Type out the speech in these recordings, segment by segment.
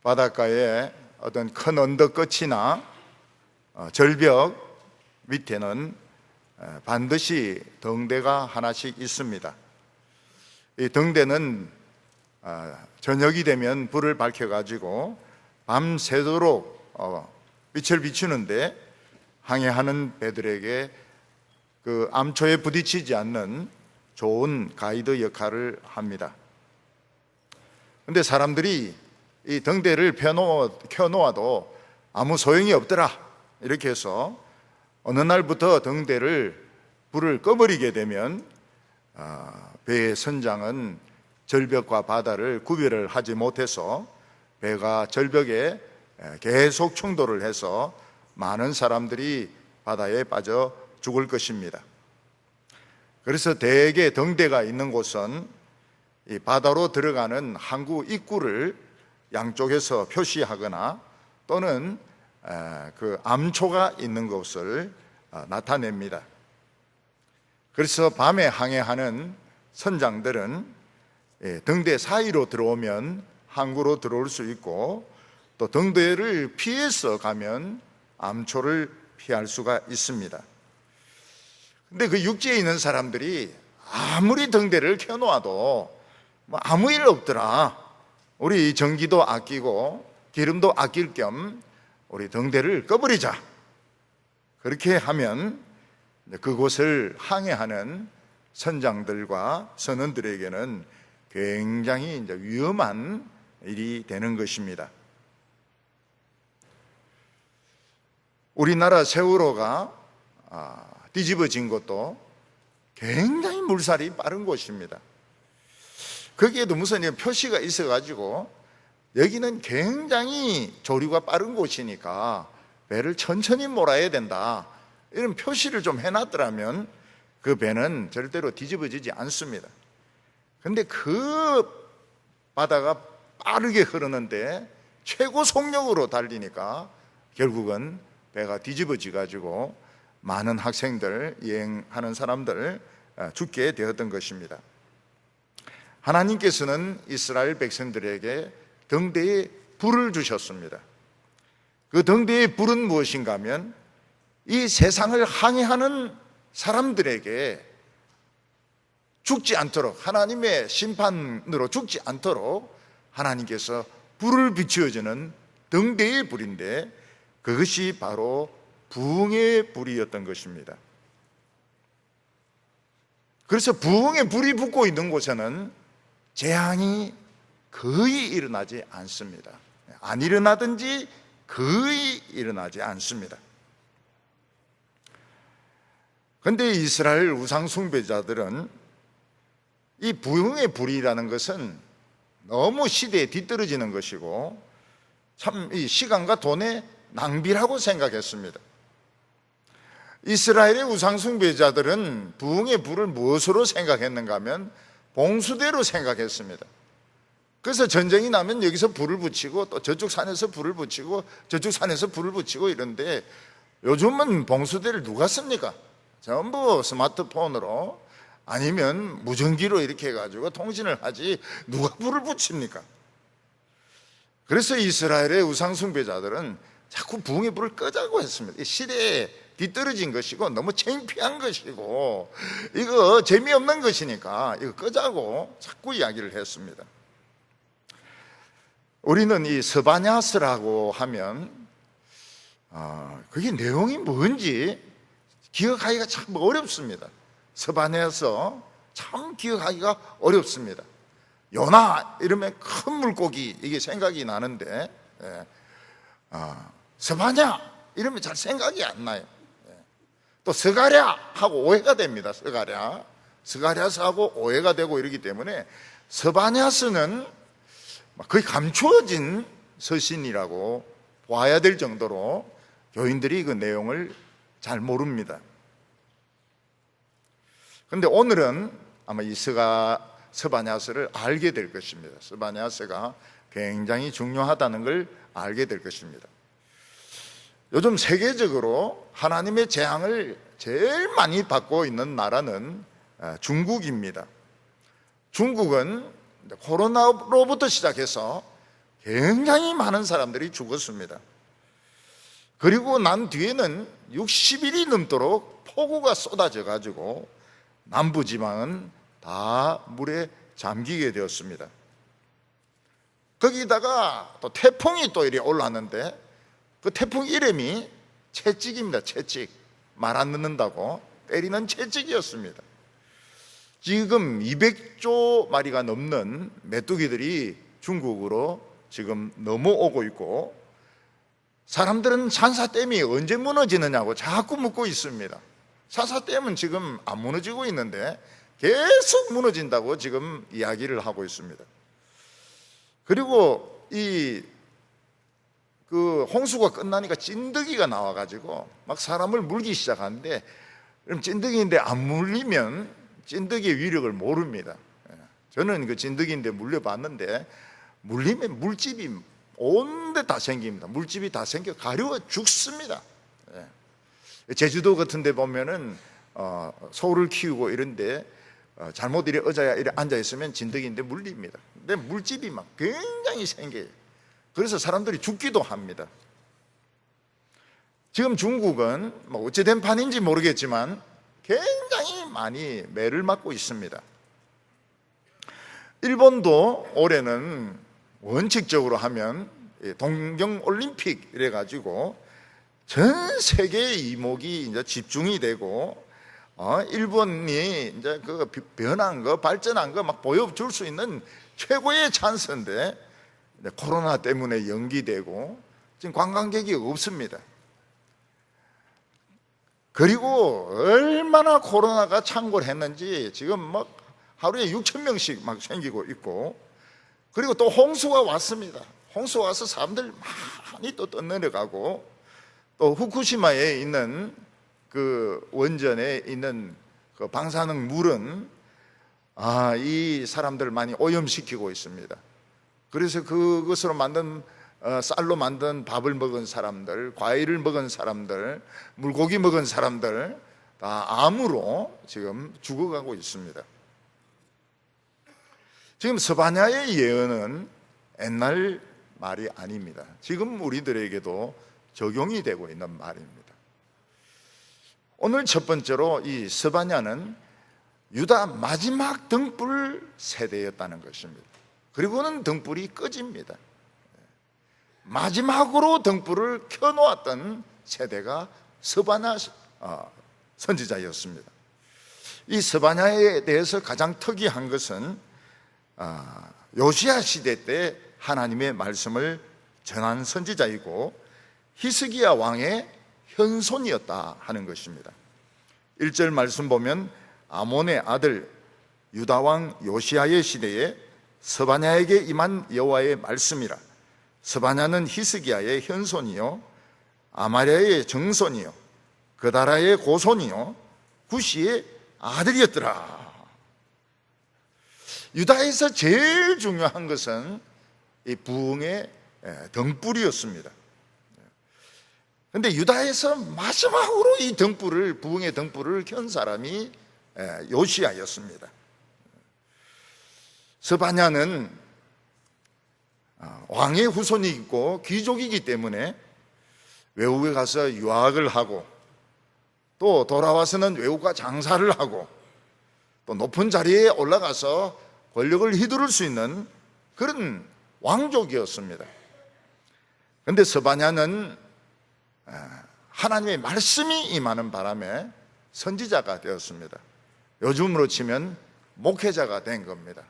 바닷가에 어떤 큰 언덕 끝이나 절벽 밑에는 반드시 등대가 하나씩 있습니다. 이 등대는 저녁이 되면 불을 밝혀가지고 밤새도록 빛을 비추는데 항해하는 배들에게 그 암초에 부딪히지 않는 좋은 가이드 역할을 합니다. 그런데 사람들이 이 등대를 켜놓아도 아무 소용이 없더라 이렇게 해서 어느 날부터 등대를 불을 꺼버리게 되면 배의 선장은 절벽과 바다를 구별을 하지 못해서 배가 절벽에 계속 충돌을 해서 많은 사람들이 바다에 빠져 죽을 것입니다. 그래서 대개 등대가 있는 곳은 이 바다로 들어가는 항구 입구를 양쪽에서 표시하거나 또는 그 암초가 있는 곳을 나타냅니다. 그래서 밤에 항해하는 선장들은 등대 사이로 들어오면 항구로 들어올 수 있고 또 등대를 피해서 가면 암초를 피할 수가 있습니다. 근데 그 육지에 있는 사람들이 아무리 등대를 켜놓아도 아무 일 없더라. 우리 전기도 아끼고 기름도 아낄 겸 우리 등대를 꺼버리자. 그렇게 하면 그곳을 항해하는 선장들과 선원들에게는 굉장히 위험한 일이 되는 것입니다. 우리나라 세월호가 뒤집어진 것도 굉장히 물살이 빠른 곳입니다. 거기에도 무슨 표시가 있어가지고 여기는 굉장히 조류가 빠른 곳이니까 배를 천천히 몰아야 된다 이런 표시를 좀 해놨더라면 그 배는 절대로 뒤집어지지 않습니다. 근데 그 바다가 빠르게 흐르는데 최고 속력으로 달리니까 결국은 배가 뒤집어져 가지고 많은 학생들, 여행하는 사람들 죽게 되었던 것입니다. 하나님께서는 이스라엘 백성들에게 등대에 불을 주셨습니다. 그 등대의 불은 무엇인가 하면 이 세상을 항해하는 사람들에게 죽지 않도록, 하나님의 심판으로 죽지 않도록 하나님께서 불을 비추어주는 등대의 불인데 그것이 바로 부흥의 불이었던 것입니다. 그래서 부흥의 불이 붙고 있는 곳에는 재앙이 거의 일어나지 않습니다. 안 일어나든지 거의 일어나지 않습니다. 그런데 이스라엘 우상 숭배자들은 이 부흥의 불이라는 것은 너무 시대에 뒤떨어지는 것이고 참 이 시간과 돈의 낭비라고 생각했습니다. 이스라엘의 우상 숭배자들은 부흥의 불을 무엇으로 생각했는가 하면 봉수대로 생각했습니다. 그래서 전쟁이 나면 여기서 불을 붙이고 또 저쪽 산에서 불을 붙이고 저쪽 산에서 불을 붙이고 이런데 요즘은 봉수대를 누가 씁니까? 전부 스마트폰으로 아니면 무전기로 이렇게 해가지고 통신을 하지 누가 불을 붙입니까? 그래서 이스라엘의 우상 숭배자들은 자꾸 부흥의 불을 끄자고 했습니다. 시대에 뒤떨어진 것이고 너무 창피한 것이고 이거 재미없는 것이니까 이거 끄자고 자꾸 이야기를 했습니다. 우리는 이 스바냐스라고 하면 그게 내용이 뭔지 기억하기가 참 어렵습니다. 스바냐스 참 기억하기가 어렵습니다. 요나 이러면 큰 물고기 이게 생각이 나는데 스바냐 이러면 잘 생각이 안 나요. 또 스가랴 하고 오해가 됩니다. 스가랴스하고 오해가 되고 이러기 때문에 스바냐스는 거의 감추어진 서신이라고 봐야 될 정도로 교인들이 그 내용을 잘 모릅니다. 그런데 오늘은 아마 이 스바냐스를 알게 될 것입니다. 스바냐스가 굉장히 중요하다는 걸 알게 될 것입니다. 요즘 세계적으로 하나님의 재앙을 제일 많이 받고 있는 나라는 중국입니다. 중국은 코로나로부터 시작해서 굉장히 많은 사람들이 죽었습니다. 그리고 난 뒤에는 60일이 넘도록 폭우가 쏟아져 가지고 남부지방은 다 물에 잠기게 되었습니다. 거기다가 또 태풍이 또 이리 올랐는데 그 태풍 이름이 채찍입니다. 채찍. 말 안 듣는다고 때리는 채찍이었습니다. 지금 200조 마리가 넘는 메뚜기들이 중국으로 지금 넘어오고 있고, 사람들은 산사댐이 언제 무너지느냐고 자꾸 묻고 있습니다. 산사댐은 지금 안 무너지고 있는데 계속 무너진다고 지금 이야기를 하고 있습니다. 그리고 그 홍수가 끝나니까 찐득이가 나와가지고 막 사람을 물기 시작하는데, 그럼 찐득이인데 안 물리면 찐득이의 위력을 모릅니다. 저는 그 찐득이인데 물려봤는데 물리면 물집이 온데 다 생깁니다. 물집이 다 생겨 가려워 죽습니다. 제주도 같은 데 보면은 소를 키우고 이런데 잘못 이래 의자에 이래 앉아 있으면 진드기인데 물립니다. 근데 물집이 막 굉장히 생겨요. 그래서 사람들이 죽기도 합니다. 지금 중국은 뭐 어찌된 판인지 모르겠지만 굉장히 많이 매를 맞고 있습니다. 일본도 올해는 원칙적으로 하면 동경올림픽 이래가지고 전 세계의 이목이 이제 집중이 되고, 일본이 이제 그 변한 거, 발전한 거 막 보여줄 수 있는 최고의 찬스인데 코로나 때문에 연기되고 지금 관광객이 없습니다. 그리고 얼마나 코로나가 창궐 했는지 지금 막 하루에 6천 명씩 막 생기고 있고, 그리고 또 홍수가 왔습니다. 홍수 와서 사람들 많이 또 떠내려가고, 또 후쿠시마에 있는 그 원전에 있는 그 방사능 물은 이 사람들을 많이 오염시키고 있습니다. 그래서 그것으로 만든 쌀로 만든 밥을 먹은 사람들, 과일을 먹은 사람들, 물고기 먹은 사람들 다 암으로 지금 죽어가고 있습니다. 지금 스바냐의 예언은 옛날 말이 아닙니다. 지금 우리들에게도 적용이 되고 있는 말입니다. 오늘 첫 번째로 이 스바냐는 유다 마지막 등불 세대였다는 것입니다. 그리고는 등불이 꺼집니다. 마지막으로 등불을 켜놓았던 세대가 스바냐 선지자였습니다. 이 스바냐에 대해서 가장 특이한 것은 요시야 시대 때 하나님의 말씀을 전한 선지자이고 히스기야 왕의 현손이었다 하는 것입니다. 1절 말씀 보면 아몬의 아들 유다 왕 요시야의 시대에 스바냐에게 임한 여호와의 말씀이라. 스바냐는 히스기야의 현손이요 아마랴의 정손이요 그다라의 고손이요 구시의 아들이었더라. 유다에서 제일 중요한 것은 이 부흥의 등불이었습니다. 그런데 유다에서 마지막으로 이 등불을, 부흥의 등불을 켠 사람이 요시야였습니다. 스바냐는 왕의 후손이 있고 귀족이기 때문에 외국에 가서 유학을 하고 또 돌아와서는 외국과 장사를 하고 또 높은 자리에 올라가서 권력을 휘두를 수 있는 그런 왕족이었습니다. 그런데 스바냐는 하나님의 말씀이 임하는 바람에 선지자가 되었습니다. 요즘으로 치면 목회자가 된 겁니다.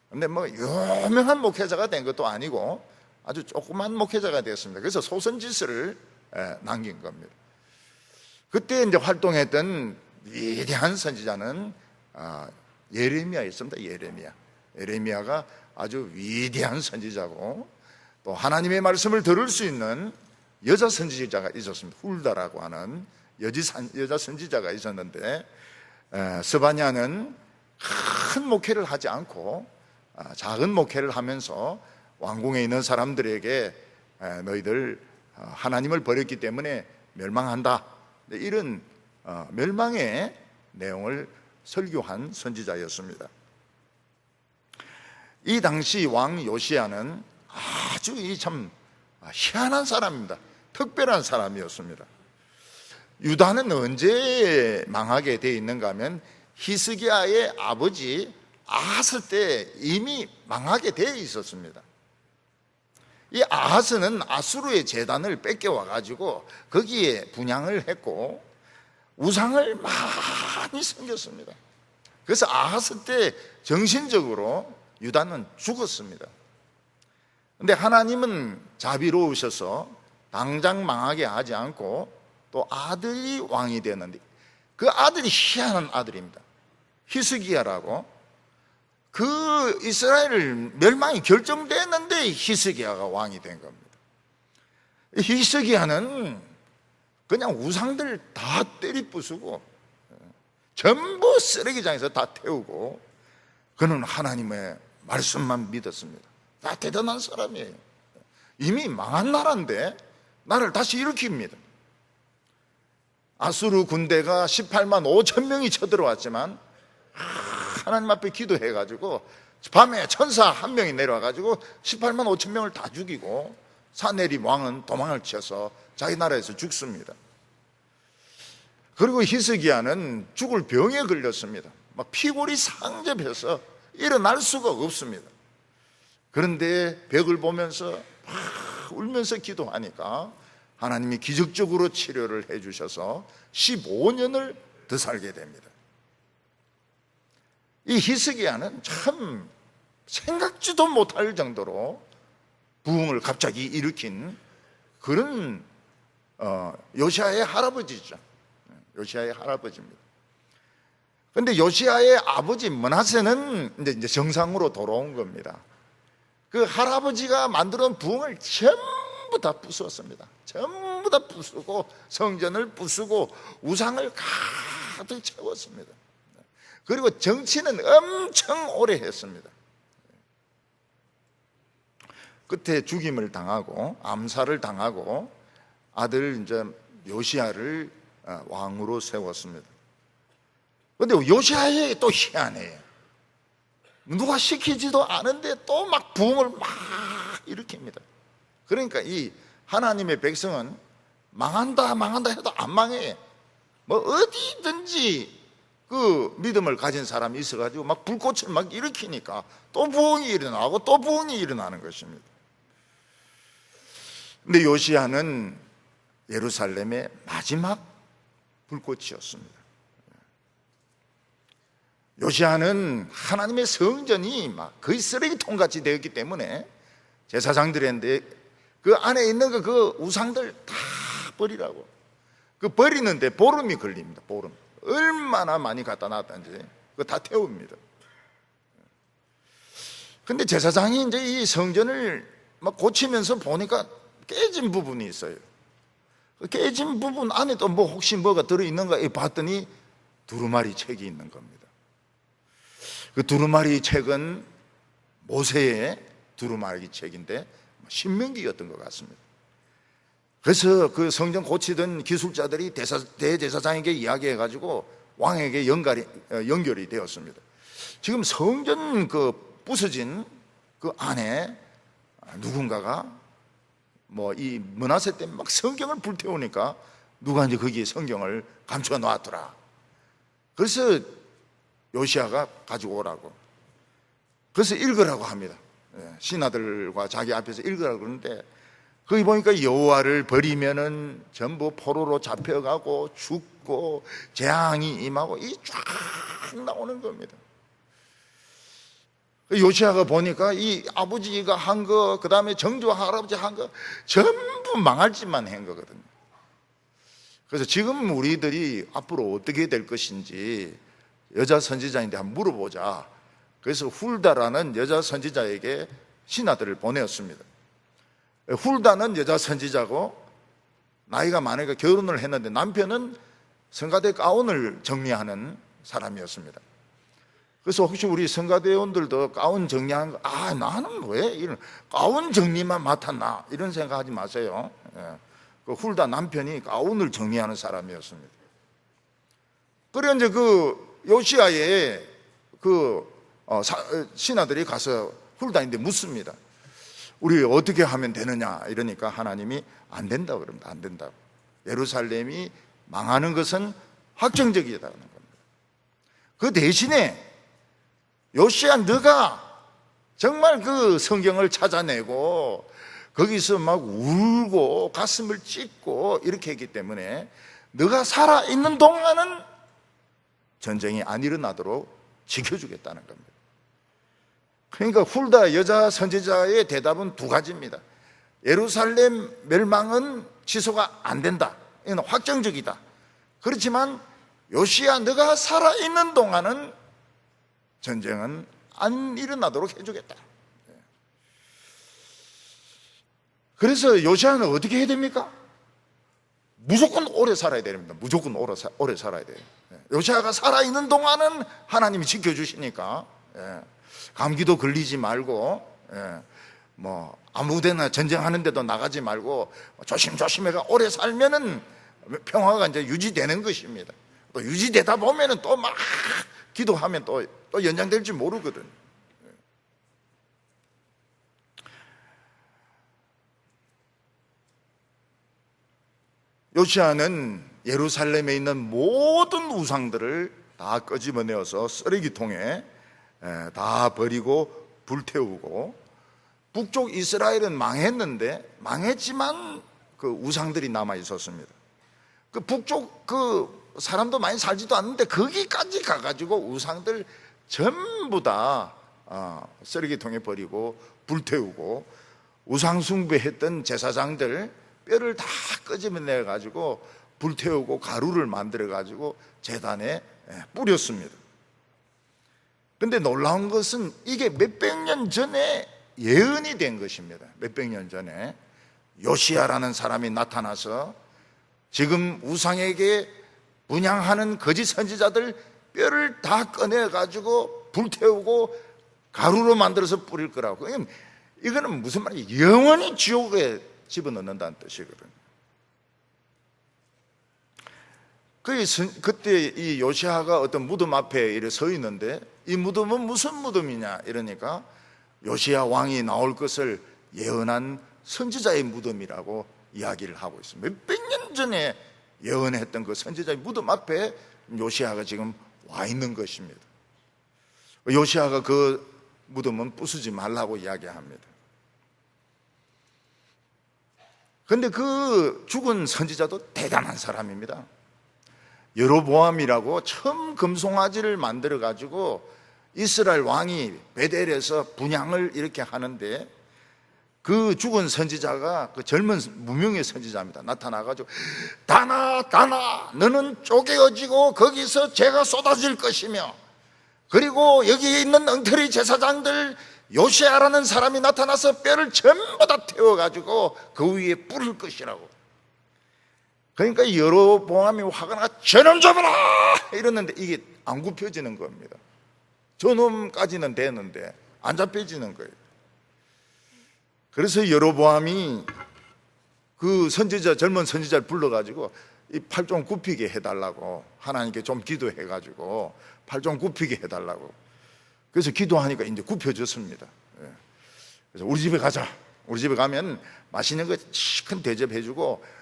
그런데 뭐 유명한 목회자가 된 것도 아니고 아주 조그만 목회자가 되었습니다. 그래서 소선지서를 남긴 겁니다. 그때 이제 활동했던 위대한 선지자는 예레미야였습니다. 예레미야가 아주 위대한 선지자고, 또 하나님의 말씀을 들을 수 있는 여자 선지자가 있었습니다. 훌다라고 하는 여자 선지자가 있었는데, 스바냐는 큰 목회를 하지 않고 작은 목회를 하면서 왕궁에 있는 사람들에게 너희들 하나님을 버렸기 때문에 멸망한다, 이런 멸망의 내용을 설교한 선지자였습니다. 이 당시 왕 요시야는 아주 이 참 희한한 사람입니다. 특별한 사람이었습니다. 유다는 언제 망하게 되어 있는가 하면 히스기야의 아버지 아하스 때 이미 망하게 되어 있었습니다. 이 아하스는 아수르의 제단을 뺏겨와 가지고 거기에 분향을 했고 우상을 많이 섬겼습니다. 그래서 아하스 때 정신적으로 유다는 죽었습니다. 그런데 하나님은 자비로우셔서 당장 망하게 하지 않고 또 아들이 왕이 되었는데 그 아들이 희한한 아들입니다. 히스기야라고. 그 이스라엘 멸망이 결정됐는데 히스기야가 왕이 된 겁니다. 히스기야는 그냥 우상들 다 때리 부수고 전부 쓰레기장에서 다 태우고 그는 하나님의 말씀만 믿었습니다. 다 대단한 사람이에요. 이미 망한 나라인데 나라를 다시 일으킵니다. 아수르 군대가 18만 5천 명이 쳐들어왔지만 하나님 앞에 기도해가지고 밤에 천사 한 명이 내려와가지고 18만 5천 명을 다 죽이고 사네립 왕은 도망을 쳐서 자기 나라에서 죽습니다. 그리고 히스기야는 죽을 병에 걸렸습니다. 막 피골이 상접해서 일어날 수가 없습니다. 그런데 벽을 보면서 막 울면서 기도하니까 하나님이 기적적으로 치료를 해주셔서 15년을 더 살게 됩니다. 이 히스기야는 참 생각지도 못할 정도로 부흥을 갑자기 일으킨 그런 요시야의 할아버지죠. 요시야의 할아버지입니다. 그런데 요시야의 아버지 므낫세는 이제 정상으로 돌아온 겁니다. 그 할아버지가 만들어온 부흥을 전부 다 부수었습니다. 전부 다 부수고 성전을 부수고 우상을 가득 채웠습니다. 그리고 정치는 엄청 오래 했습니다. 끝에 죽임을 당하고 암살을 당하고 아들 이제 요시야를 왕으로 세웠습니다. 그런데 요시야에 또 희한해요. 누가 시키지도 않은데 또 막 부흥을 막 일으킵니다. 그러니까 이 하나님의 백성은 망한다 해도 안 망해. 뭐 어디든지 그 믿음을 가진 사람이 있어가지고 막 불꽃을 막 일으키니까 또 부흥이 일어나고 또 부흥이 일어나는 것입니다. 근데 요시야는 예루살렘의 마지막 불꽃이었습니다. 요시야는 하나님의 성전이 막 거의 쓰레기통 같이 되었기 때문에 제사장들인데 그 안에 있는 그 우상들 다 버리라고. 그 버리는데 보름이 걸립니다. 보름. 얼마나 많이 갖다 놨던지 그거 다 태웁니다. 근데 제사장이 이제 이 성전을 막 고치면서 보니까 깨진 부분이 있어요. 그 깨진 부분 안에 또 뭐 혹시 뭐가 들어있는가 봤더니 두루마리 책이 있는 겁니다. 그 두루마리 책은 모세의 두루마리 책인데 신명기였던 것 같습니다. 그래서 그 성전 고치던 기술자들이 대제사장에게 이야기해가지고 왕에게 연결이 되었습니다. 지금 성전 그 부서진 그 안에 누군가가 뭐 이 므낫세 때 막 성경을 불태우니까 누가 이제 거기에 성경을 감춰 놨더라. 그래서 요시야가 가지고 오라고. 그래서 읽으라고 합니다. 신하들과 자기 앞에서 읽으라고 그러는데 거기 보니까 여호와를 버리면은 전부 포로로 잡혀가고 죽고 재앙이 임하고 이 쫙 나오는 겁니다. 요시야가 보니까 이 아버지가 한 거, 그 다음에 정조 할아버지 한 거 전부 망할 짓만 한 거거든요. 그래서 지금 우리들이 앞으로 어떻게 될 것인지 여자 선지자인데 한번 물어보자. 그래서 훌다라는 여자 선지자에게 신하들을 보내었습니다. 훌다는 여자 선지자고 나이가 많으니까 결혼을 했는데 남편은 성가대 가운을 정리하는 사람이었습니다. 그래서 혹시 우리 성가대원들도 가운 정리하는 거, 나는 왜 이런 가운 정리만 맡았나 이런 생각하지 마세요. 그 훌다 남편이 가운을 정리하는 사람이었습니다. 그래 이제 그 요시야의 그 신하들이 가서 훌다인데 묻습니다. 우리 어떻게 하면 되느냐 이러니까 하나님이 안 된다 그럽니다. 안 된다. 예루살렘이 망하는 것은 확정적이다는 겁니다. 그 대신에 요시야 너가 정말 그 성경을 찾아내고 거기서 막 울고 가슴을 찢고 이렇게 했기 때문에 너가 살아있는 동안은 전쟁이 안 일어나도록 지켜주겠다는 겁니다. 그러니까 훌다 여자 선지자의 대답은 두 가지입니다. 예루살렘 멸망은 취소가 안 된다. 이건 확정적이다. 그렇지만 요시야 너가 살아있는 동안은 전쟁은 안 일어나도록 해주겠다. 그래서 요시야는 어떻게 해야 됩니까? 무조건 오래 살아야 됩니다. 무조건 오래 살아야 돼요. 요시야가 살아있는 동안은 하나님이 지켜주시니까 감기도 걸리지 말고 뭐 아무데나 전쟁하는데도 나가지 말고 조심조심해가 오래 살면은 평화가 이제 유지되는 것입니다. 또 유지되다 보면은 또 막 기도하면 또 연장될지 모르거든. 요시야는 예루살렘에 있는 모든 우상들을 다 끄집어내어서 쓰레기통에 다 버리고 불태우고, 북쪽 이스라엘은 망했는데 망했지만 그 우상들이 남아 있었습니다. 그 북쪽 그 사람도 많이 살지도 않는데 거기까지 가가지고 우상들 전부 다 쓰레기통에 버리고 불태우고, 우상 숭배했던 제사장들 뼈를 다 끄집어내 가지고 불태우고 가루를 만들어 가지고 제단에 뿌렸습니다. 근데 놀라운 것은 이게 몇백 년 전에 예언이 된 것입니다. 몇백 년 전에 요시야라는 사람이 나타나서 지금 우상에게 분향하는 거짓 선지자들 뼈를 다 꺼내 가지고 불태우고 가루로 만들어서 뿌릴 거라고. 이거는 무슨 말이에요? 영원히 지옥에 집어넣는다는 뜻이거든요. 그때 이 요시야가 어떤 무덤 앞에 이렇게 서 있는데, 이 무덤은 무슨 무덤이냐 이러니까 요시야 왕이 나올 것을 예언한 선지자의 무덤이라고 이야기를 하고 있습니다. 몇백 년 전에 예언했던 그 선지자의 무덤 앞에 요시야가 지금 와 있는 것입니다. 요시야가 그 무덤은 부수지 말라고 이야기합니다. 그런데 그 죽은 선지자도 대단한 사람입니다. 여로보암이라고 처음 금송아지를 만들어 가지고 이스라엘 왕이 베델에서 분향을 이렇게 하는데, 그 죽은 선지자가 그 젊은 무명의 선지자입니다. 나타나가지고 다나 너는 쪼개어지고 거기서 죄가 쏟아질 것이며, 그리고 여기 있는 엉터리 제사장들 요시야라는 사람이 나타나서 뼈를 전부 다 태워가지고 그 위에 뿌릴 것이라고. 그러니까 여로보암이 화가 나서 저놈 잡아라 이러는데 이게 안 굽혀지는 겁니다. 저놈까지는 되는데 안 잡혀지는 거예요. 그래서 여로보암이 그 선지자, 젊은 선지자를 불러가지고 이 팔 좀 굽히게 해달라고 하나님께 좀 기도해가지고 팔 좀 굽히게 해달라고. 그래서 기도하니까 이제 굽혀졌습니다. 그래서 우리 집에 가자. 우리 집에 가면 맛있는 거 큰 대접해주고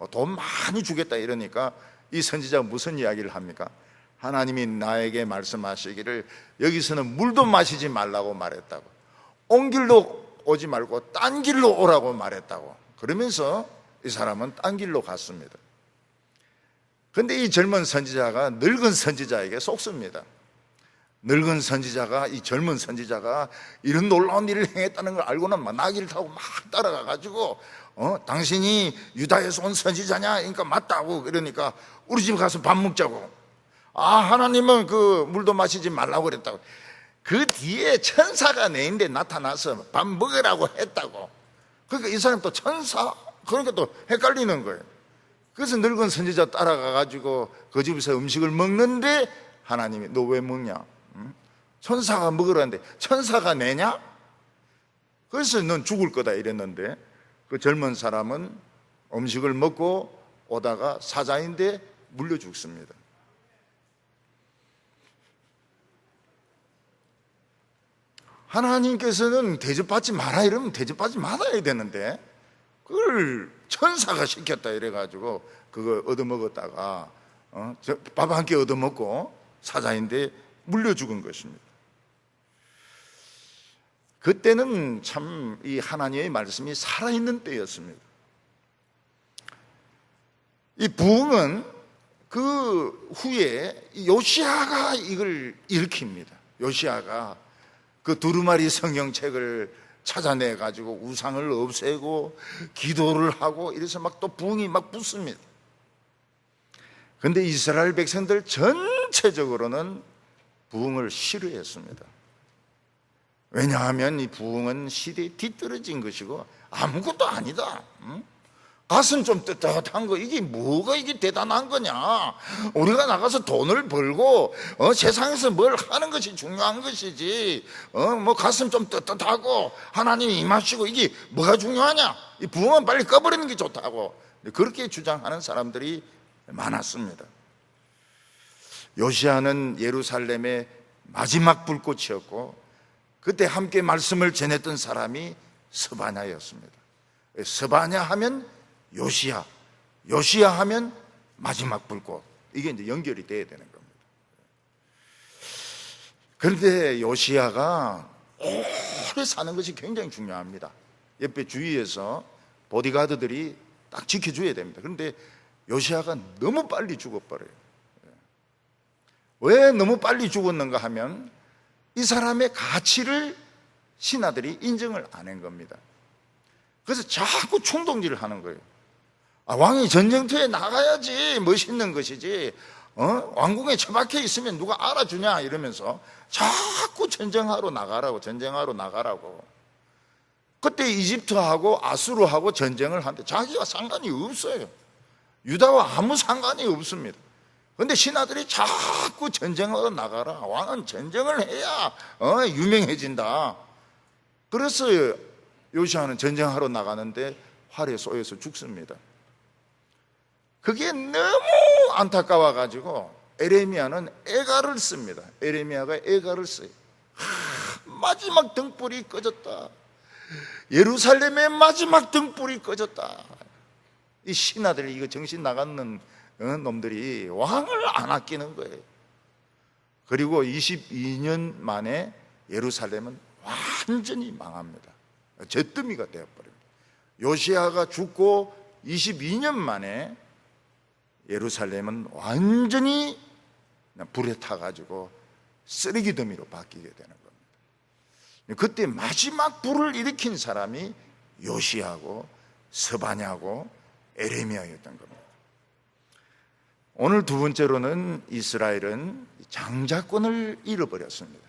돈 많이 주겠다 이러니까 이 선지자가 무슨 이야기를 합니까? 하나님이 나에게 말씀하시기를 여기서는 물도 마시지 말라고 말했다고, 온 길로 오지 말고 딴 길로 오라고 말했다고. 그러면서 이 사람은 딴 길로 갔습니다. 그런데 이 젊은 선지자가 늙은 선지자에게 속습니다. 늙은 선지자가, 이 젊은 선지자가 이런 놀라운 일을 행했다는 걸 알고는 막 나귀를 타고 막 따라가 가지고 당신이 유다에서 온 선지자냐? 그러니까 맞다고. 그러니까 우리 집 가서 밥 먹자고. 하나님은 그 물도 마시지 말라고 그랬다고. 그 뒤에 천사가 내인데 나타나서 밥 먹으라고 했다고. 그러니까 이 사람 또 천사? 그러니까 또 헷갈리는 거예요. 그래서 늙은 선지자 따라가 가지고 그 집에서 음식을 먹는데 하나님이 너 왜 먹냐? 천사가 먹으라는데 천사가 내냐? 그래서 넌 죽을 거다 이랬는데, 그 젊은 사람은 음식을 먹고 오다가 사자인데 물려 죽습니다. 하나님께서는 대접받지 마라 이러면 대접받지 말아야 되는데 그걸 천사가 시켰다 이래가지고 그거 얻어먹었다가 밥 한 끼 얻어먹고 사자인데 물려 죽은 것입니다. 그때는 참 이 하나님의 말씀이 살아있는 때였습니다. 이 부흥은 그 후에 요시야가 이걸 일으킵니다. 요시야가 그 두루마리 성경책을 찾아내 가지고 우상을 없애고 기도를 하고 이래서 막 또 부흥이 막 붙습니다. 그런데 이스라엘 백성들 전체적으로는 부흥을 싫어했습니다. 왜냐하면 이 부흥은 시대에 뒤떨어진 것이고 아무것도 아니다. 가슴 좀 떳떳한 거 이게 뭐가 이게 대단한 거냐. 우리가 나가서 돈을 벌고 세상에서 뭘 하는 것이 중요한 것이지 뭐 가슴 좀 떳떳하고 하나님이 임하시고 이게 뭐가 중요하냐. 이 부흥은 빨리 꺼버리는 게 좋다고 그렇게 주장하는 사람들이 많았습니다. 요시야는 예루살렘의 마지막 불꽃이었고 그때 함께 말씀을 전했던 사람이 스바냐였습니다. 스바냐 하면 요시야, 요시야 하면 마지막 불꽃. 이게 이제 연결이 돼야 되는 겁니다. 그런데 요시야가 오래 사는 것이 굉장히 중요합니다. 옆에 주위에서 보디가드들이 딱 지켜줘야 됩니다. 그런데 요시야가 너무 빨리 죽어버려요. 왜 너무 빨리 죽었는가 하면 이 사람의 가치를 신하들이 인정을 안 한 겁니다. 그래서 자꾸 충동질을 하는 거예요. 왕이 전쟁터에 나가야지 멋있는 것이지 왕궁에 처박혀 있으면 누가 알아주냐 이러면서 자꾸 전쟁하러 나가라고. 그때 이집트하고 아수르하고 전쟁을 하는데 자기가 상관이 없어요. 유다와 아무 상관이 없습니다. 그런데 신하들이 자꾸 전쟁하러 나가라. 왕은 전쟁을 해야 유명해진다. 그래서 요시야는 전쟁하러 나가는데 활에 쏘여서 죽습니다. 그게 너무 안타까워가지고 에레미야는 애가를 씁니다. 에레미야가 애가를 써요. 마지막 등불이 꺼졌다. 예루살렘의 마지막 등불이 꺼졌다. 이 신하들이 이거 정신 나가는 놈들이 왕을 안 아끼는 거예요. 그리고 22년 만에 예루살렘은 완전히 망합니다. 잿더미가 되어버립니다. 요시야가 죽고 22년 만에 예루살렘은 완전히 불에 타가지고 쓰레기 더미로 바뀌게 되는 겁니다. 그때 마지막 불을 일으킨 사람이 요시야고 스바냐고 에레미야였던 겁니다. 오늘 두 번째로는 이스라엘은 장자권을 잃어버렸습니다.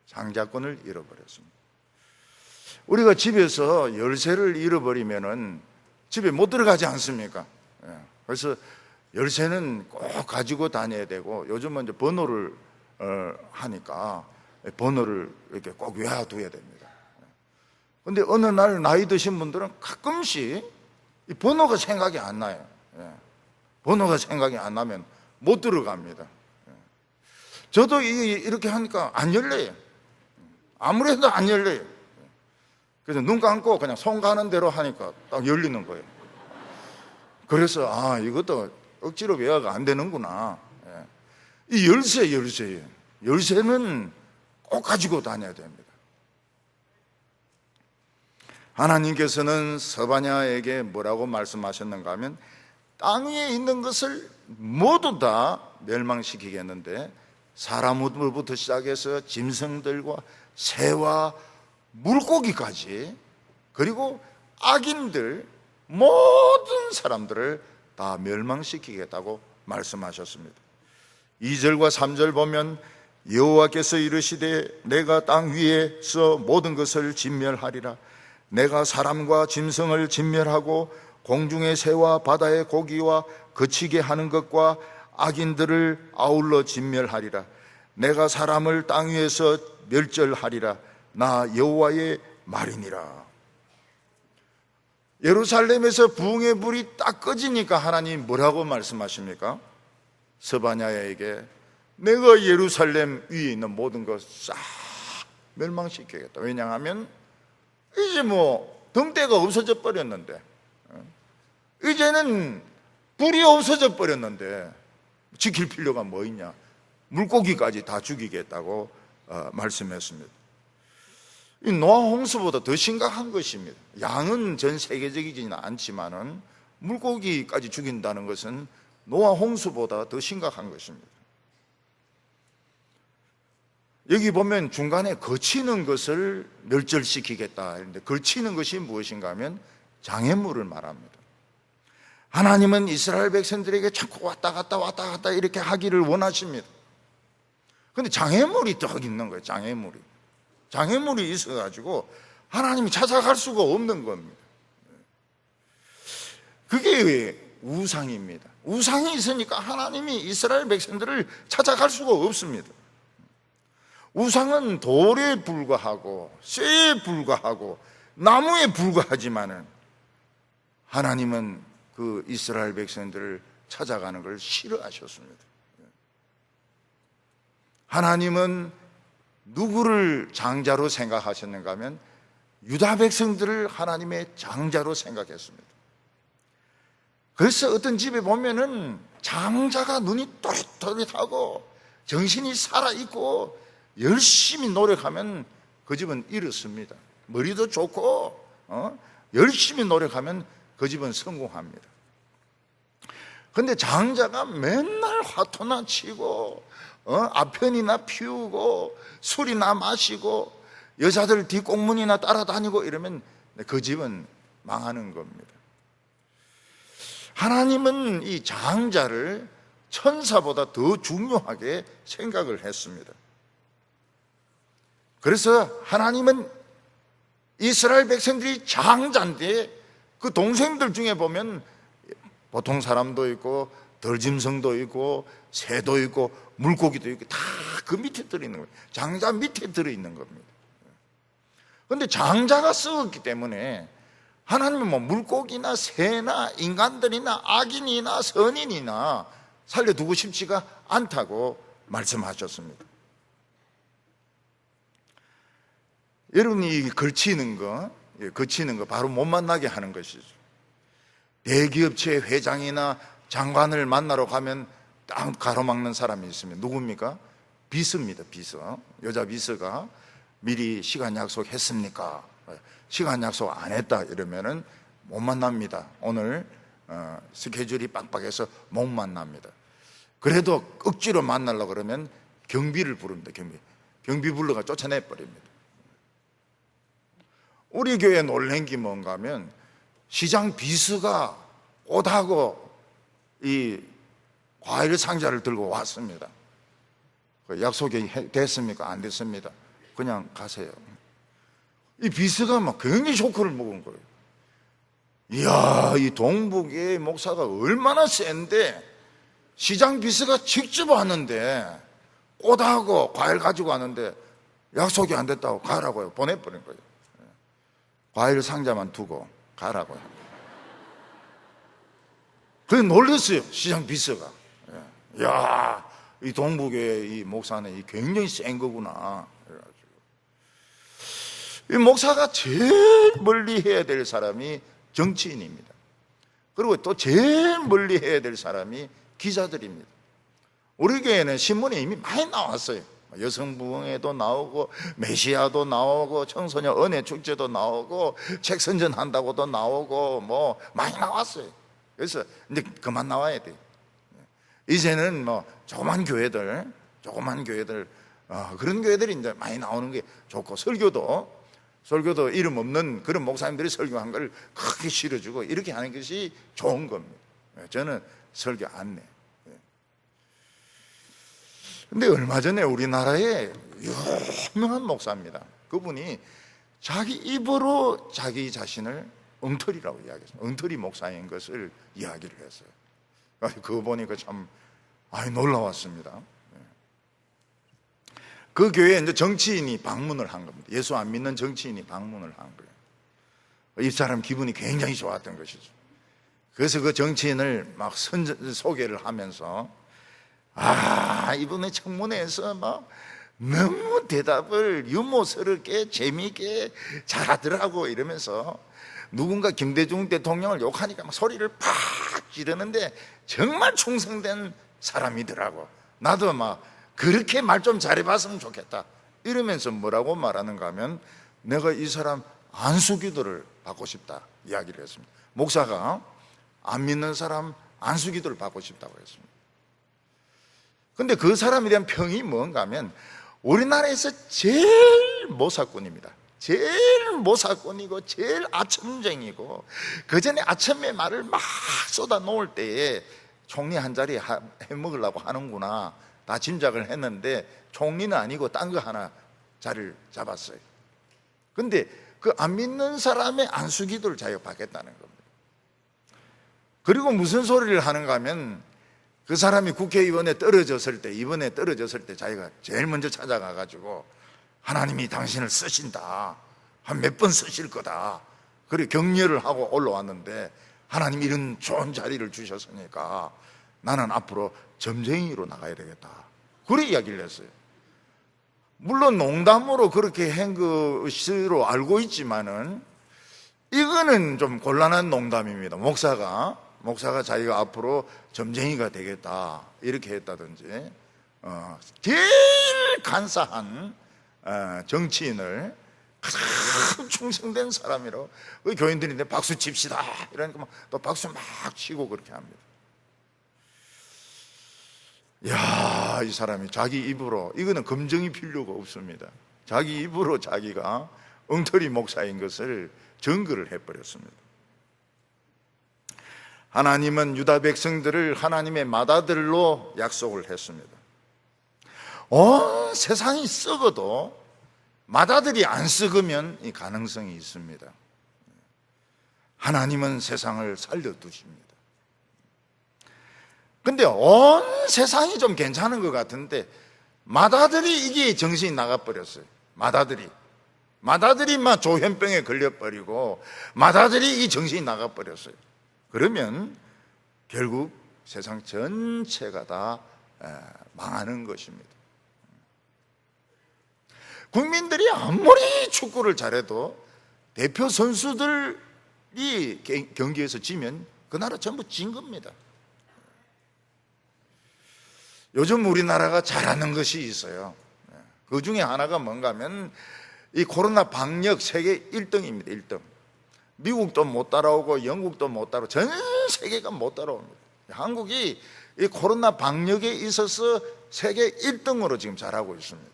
장자권을 잃어버렸습니다. 우리가 집에서 열쇠를 잃어버리면은 집에 못 들어가지 않습니까? 그래서 열쇠는 꼭 가지고 다녀야 되고 요즘은 이제 번호를 하니까 번호를 이렇게 꼭 외워둬야 됩니다. 그런데 어느 날 나이 드신 분들은 가끔씩 이 번호가 생각이 안 나요. 번호가 생각이 안 나면 못 들어갑니다. 저도 이렇게 하니까 안 열려요. 아무래도 안 열려요. 그래서 눈 감고 그냥 손 가는 대로 하니까 딱 열리는 거예요. 그래서 이것도 억지로 외워가 안 되는구나. 이 열쇠예요. 열쇠는 꼭 가지고 다녀야 됩니다. 하나님께서는 서바냐에게 뭐라고 말씀하셨는가 하면 땅 위에 있는 것을 모두 다 멸망시키겠는데 사람부터 시작해서 짐승들과 새와 물고기까지 그리고 악인들 모든 사람들을 다 멸망시키겠다고 말씀하셨습니다. 2절과 3절 보면 여호와께서 이르시되 내가 땅 위에서 모든 것을 진멸하리라. 내가 사람과 짐승을 진멸하고 공중의 새와 바다의 고기와 거치게 하는 것과 악인들을 아울러 진멸하리라. 내가 사람을 땅 위에서 멸절하리라. 나 여호와의 말이니라. 예루살렘에서 부흥의 불이 딱 꺼지니까 하나님 뭐라고 말씀하십니까? 스바냐에게 내가 예루살렘 위에 있는 모든 것 싹 멸망시키겠다. 왜냐하면 이제 뭐 등대가 없어져 버렸는데, 이제는 불이 없어져 버렸는데 지킬 필요가 뭐 있냐. 물고기까지 다 죽이겠다고 말씀했습니다. 이 노아 홍수보다 더 심각한 것입니다. 양은 전 세계적이지는 않지만은 물고기까지 죽인다는 것은 노아 홍수보다 더 심각한 것입니다. 여기 보면 중간에 거치는 것을 멸절시키겠다 했는데, 거치는 것이 무엇인가 하면 장애물을 말합니다. 하나님은 이스라엘 백성들에게 자꾸 왔다 갔다 이렇게 하기를 원하십니다. 그런데 장애물이 딱 있는 거예요. 장애물이 있어가지고 하나님이 찾아갈 수가 없는 겁니다. 그게 우상입니다. 우상이 있으니까 하나님이 이스라엘 백성들을 찾아갈 수가 없습니다. 우상은 돌에 불과하고 쇠에 불과하고 나무에 불과하지만은 하나님은 그 이스라엘 백성들을 찾아가는 걸 싫어하셨습니다. 하나님은 누구를 장자로 생각하셨는가 하면 유다 백성들을 하나님의 장자로 생각했습니다. 그래서 어떤 집에 보면은 장자가 눈이 또릿또릿하고 정신이 살아있고 열심히 노력하면 그 집은 이렇습니다. 머리도 좋고 열심히 노력하면 그 집은 성공합니다. 그런데 장자가 맨날 화투나 치고 아편이나 피우고 술이나 마시고 여자들 뒷공문이나 따라다니고 이러면 그 집은 망하는 겁니다. 하나님은 이 장자를 천사보다 더 중요하게 생각을 했습니다. 그래서 하나님은 이스라엘 백성들이 장자인데 그 동생들 중에 보면 보통 사람도 있고 덜짐승도 있고 새도 있고 물고기도 있고 다 그 밑에 들어있는 거예요. 장자 밑에 들어있는 겁니다. 그런데 장자가 썩었기 때문에 하나님은 뭐 물고기나 새나 인간들이나 악인이나 선인이나 살려두고 싶지가 않다고 말씀하셨습니다. 여러분이 걸치는 거 바로 못 만나게 하는 것이죠. 대기업체 회장이나 장관을 만나러 가면 딱 가로막는 사람이 있으면 누굽니까? 비서입니다. 비서. 여자 비서가 미리 시간 약속했습니까? 시간 약속 안 했다 이러면은 못 만납니다. 오늘 스케줄이 빡빡해서 못 만납니다. 그래도 억지로 만나려고 그러면 경비를 부릅니다. 경비 불러가 쫓아내버립니다. 우리 교회 놀란 게 뭔가 하면 시장 비서가 꽃하고 이 과일 상자를 들고 왔습니다. 약속이 됐습니까? 안 됐습니다. 그냥 가세요. 이 비서가 막 굉장히 쇼크를 먹은 거예요. 이야, 이 동북의 목사가 얼마나 센데 시장 비서가 직접 왔는데 꽃하고 과일 가지고 왔는데 약속이 안 됐다고 가라고요. 보내버린 거예요. 과일 상자만 두고 가라고요. 그래 놀랐어요. 시장 비서가. 야, 이 동북의 이 목사는 굉장히 센 거구나. 그래가지고 이 목사가 제일 멀리 해야 될 사람이 정치인입니다. 그리고 또 제일 멀리 해야 될 사람이 기자들입니다. 우리 교회는 신문에 이미 많이 나왔어요. 여성부흥회도 나오고 메시아도 나오고 청소년 은혜 축제도 나오고 책 선전한다고도 나오고 뭐 많이 나왔어요. 그래서 이제 그만 나와야 돼요. 이제는 뭐 조그만 교회들 그런 교회들이 이제 많이 나오는 게 좋고, 설교도 이름 없는 그런 목사님들이 설교한 걸 크게 실어주고 이렇게 하는 것이 좋은 겁니다. 저는 설교 안 내. 근데 얼마 전에 우리나라에 유명한 목사입니다. 그분이 자기 입으로 자기 자신을 엉터리라고 이야기했어요. 엉터리 목사인 것을 이야기를 했어요. 그거 보니까 참 놀라웠습니다. 그 교회에 이제 정치인이 방문을 한 겁니다. 예수 안 믿는 정치인이 방문을 한 거예요. 이 사람 기분이 굉장히 좋았던 것이죠. 그래서 그 정치인을 막 소개를 하면서 이번에 청문회에서 막 너무 대답을 유머스럽게 재미있게 잘하더라고. 이러면서 누군가 김대중 대통령을 욕하니까 막 소리를 팍 지르는데 정말 충성된 사람이더라고. 나도 막 그렇게 말 좀 잘해봤으면 좋겠다 이러면서 뭐라고 말하는가 하면, 내가 이 사람 안수기도를 받고 싶다 이야기를 했습니다. 목사가 안 믿는 사람 안수기도를 받고 싶다고 했습니다. 근데 그 사람에 대한 평이 뭔가 하면, 우리나라에서 제일 모사꾼입니다. 제일 모사꾼이고 제일 아첨쟁이고, 그 전에 아첨의 말을 막 쏟아 놓을 때에 총리 한 자리 해먹으려고 하는구나 다 짐작을 했는데, 총리는 아니고 딴 거 하나 자리를 잡았어요. 근데 그 안 믿는 사람의 안수기도를 자기가 받겠다는 겁니다. 그리고 무슨 소리를 하는가 하면, 그 사람이 국회의원에 떨어졌을 때, 이번에 떨어졌을 때 자기가 제일 먼저 찾아가 가지고 하나님이 당신을 쓰신다, 한 몇 번 쓰실 거다, 그리고 격려를 하고 올라왔는데, 하나님 이런 좋은 자리를 주셨으니까 나는 앞으로 점쟁이로 나가야 되겠다, 그래 이야기를 했어요. 물론 농담으로 그렇게 한 것으로 알고 있지만은 이거는 좀 곤란한 농담입니다. 목사가 자기가 앞으로 점쟁이가 되겠다 이렇게 했다든지, 제일 간사한 정치인을 가장 충성된 사람이라고 교인들인데 박수 칩시다 이러니까 또 박수 막 치고 그렇게 합니다. 야, 이 사람이 자기 입으로, 이거는 검증이 필요가 없습니다. 자기 입으로 자기가 엉터리 목사인 것을 증거를 해버렸습니다. 하나님은 유다 백성들을 하나님의 맏아들로 약속을 했습니다. 온 세상이 썩어도 맏아들이 안 썩으면 이 가능성이 있습니다. 하나님은 세상을 살려두십니다. 근데 온 세상이 좀 괜찮은 것 같은데 맏아들이 이게 정신이 나가버렸어요. 맏아들이 막 조현병에 걸려버리고 맏아들이 이 정신이 나가버렸어요. 그러면 결국 세상 전체가 다 망하는 것입니다. 국민들이 아무리 축구를 잘해도 대표 선수들이 경기에서 지면 그 나라 전부 진 겁니다. 요즘 우리나라가 잘하는 것이 있어요. 그 중에 하나가 뭔가 하면 이 코로나 방역 세계 1등입니다. 1등. 미국도 못 따라오고 영국도 못 따라오고 전 세계가 못 따라옵니다. 한국이 이 코로나 방역에 있어서 세계 1등으로 지금 잘하고 있습니다.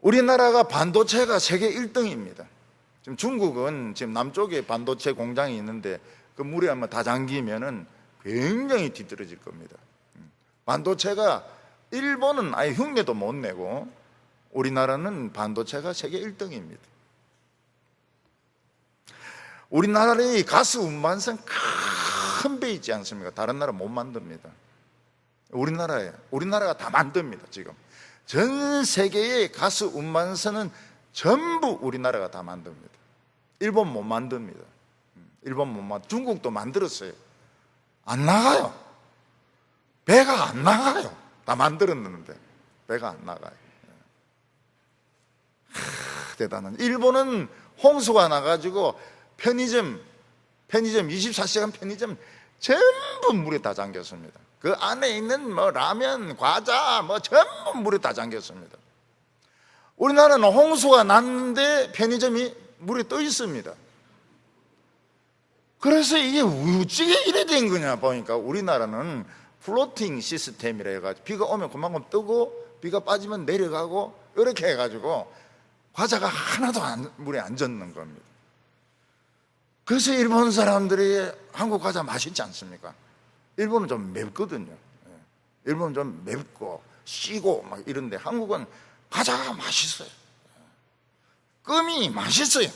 우리나라가 반도체가 세계 1등입니다. 지금 중국은 지금 남쪽에 반도체 공장이 있는데 그 물에 한번 다 잠기면은 굉장히 뒤떨어질 겁니다. 반도체가 일본은 아예 흉내도 못 내고 우리나라는 반도체가 세계 1등입니다. 우리나라의 가스 운반선 큰 배 있지 않습니까? 다른 나라 못 만듭니다. 우리나라가 다 만듭니다. 지금 전 세계의 가스 운반선은 전부 우리나라가 다 만듭니다. 일본 못 만듭니다. 중국도 만들었어요. 안 나가요. 배가 안 나가요. 다 만들었는데 배가 안 나가요. 대단한. 일본은 홍수가 나가지고 편의점 24시간 편의점 전부 물에 다 잠겼습니다. 그 안에 있는 뭐 라면, 과자 뭐 전부 물에 다 잠겼습니다. 우리나라는 홍수가 났는데 편의점이 물에 떠 있습니다. 그래서 이게 어찌게 이래 된 거냐 보니까 우리나라는 플로팅 시스템이라 해가지고 비가 오면 그만큼 뜨고 비가 빠지면 내려가고 이렇게 해가지고 과자가 하나도 물에 안 젖는 겁니다. 그래서 일본 사람들이 한국 과자 맛있지 않습니까? 일본은 좀 맵거든요. 일본은 좀 맵고 시고 막 이런데 한국은 과자가 맛있어요. 껌이 맛있어요.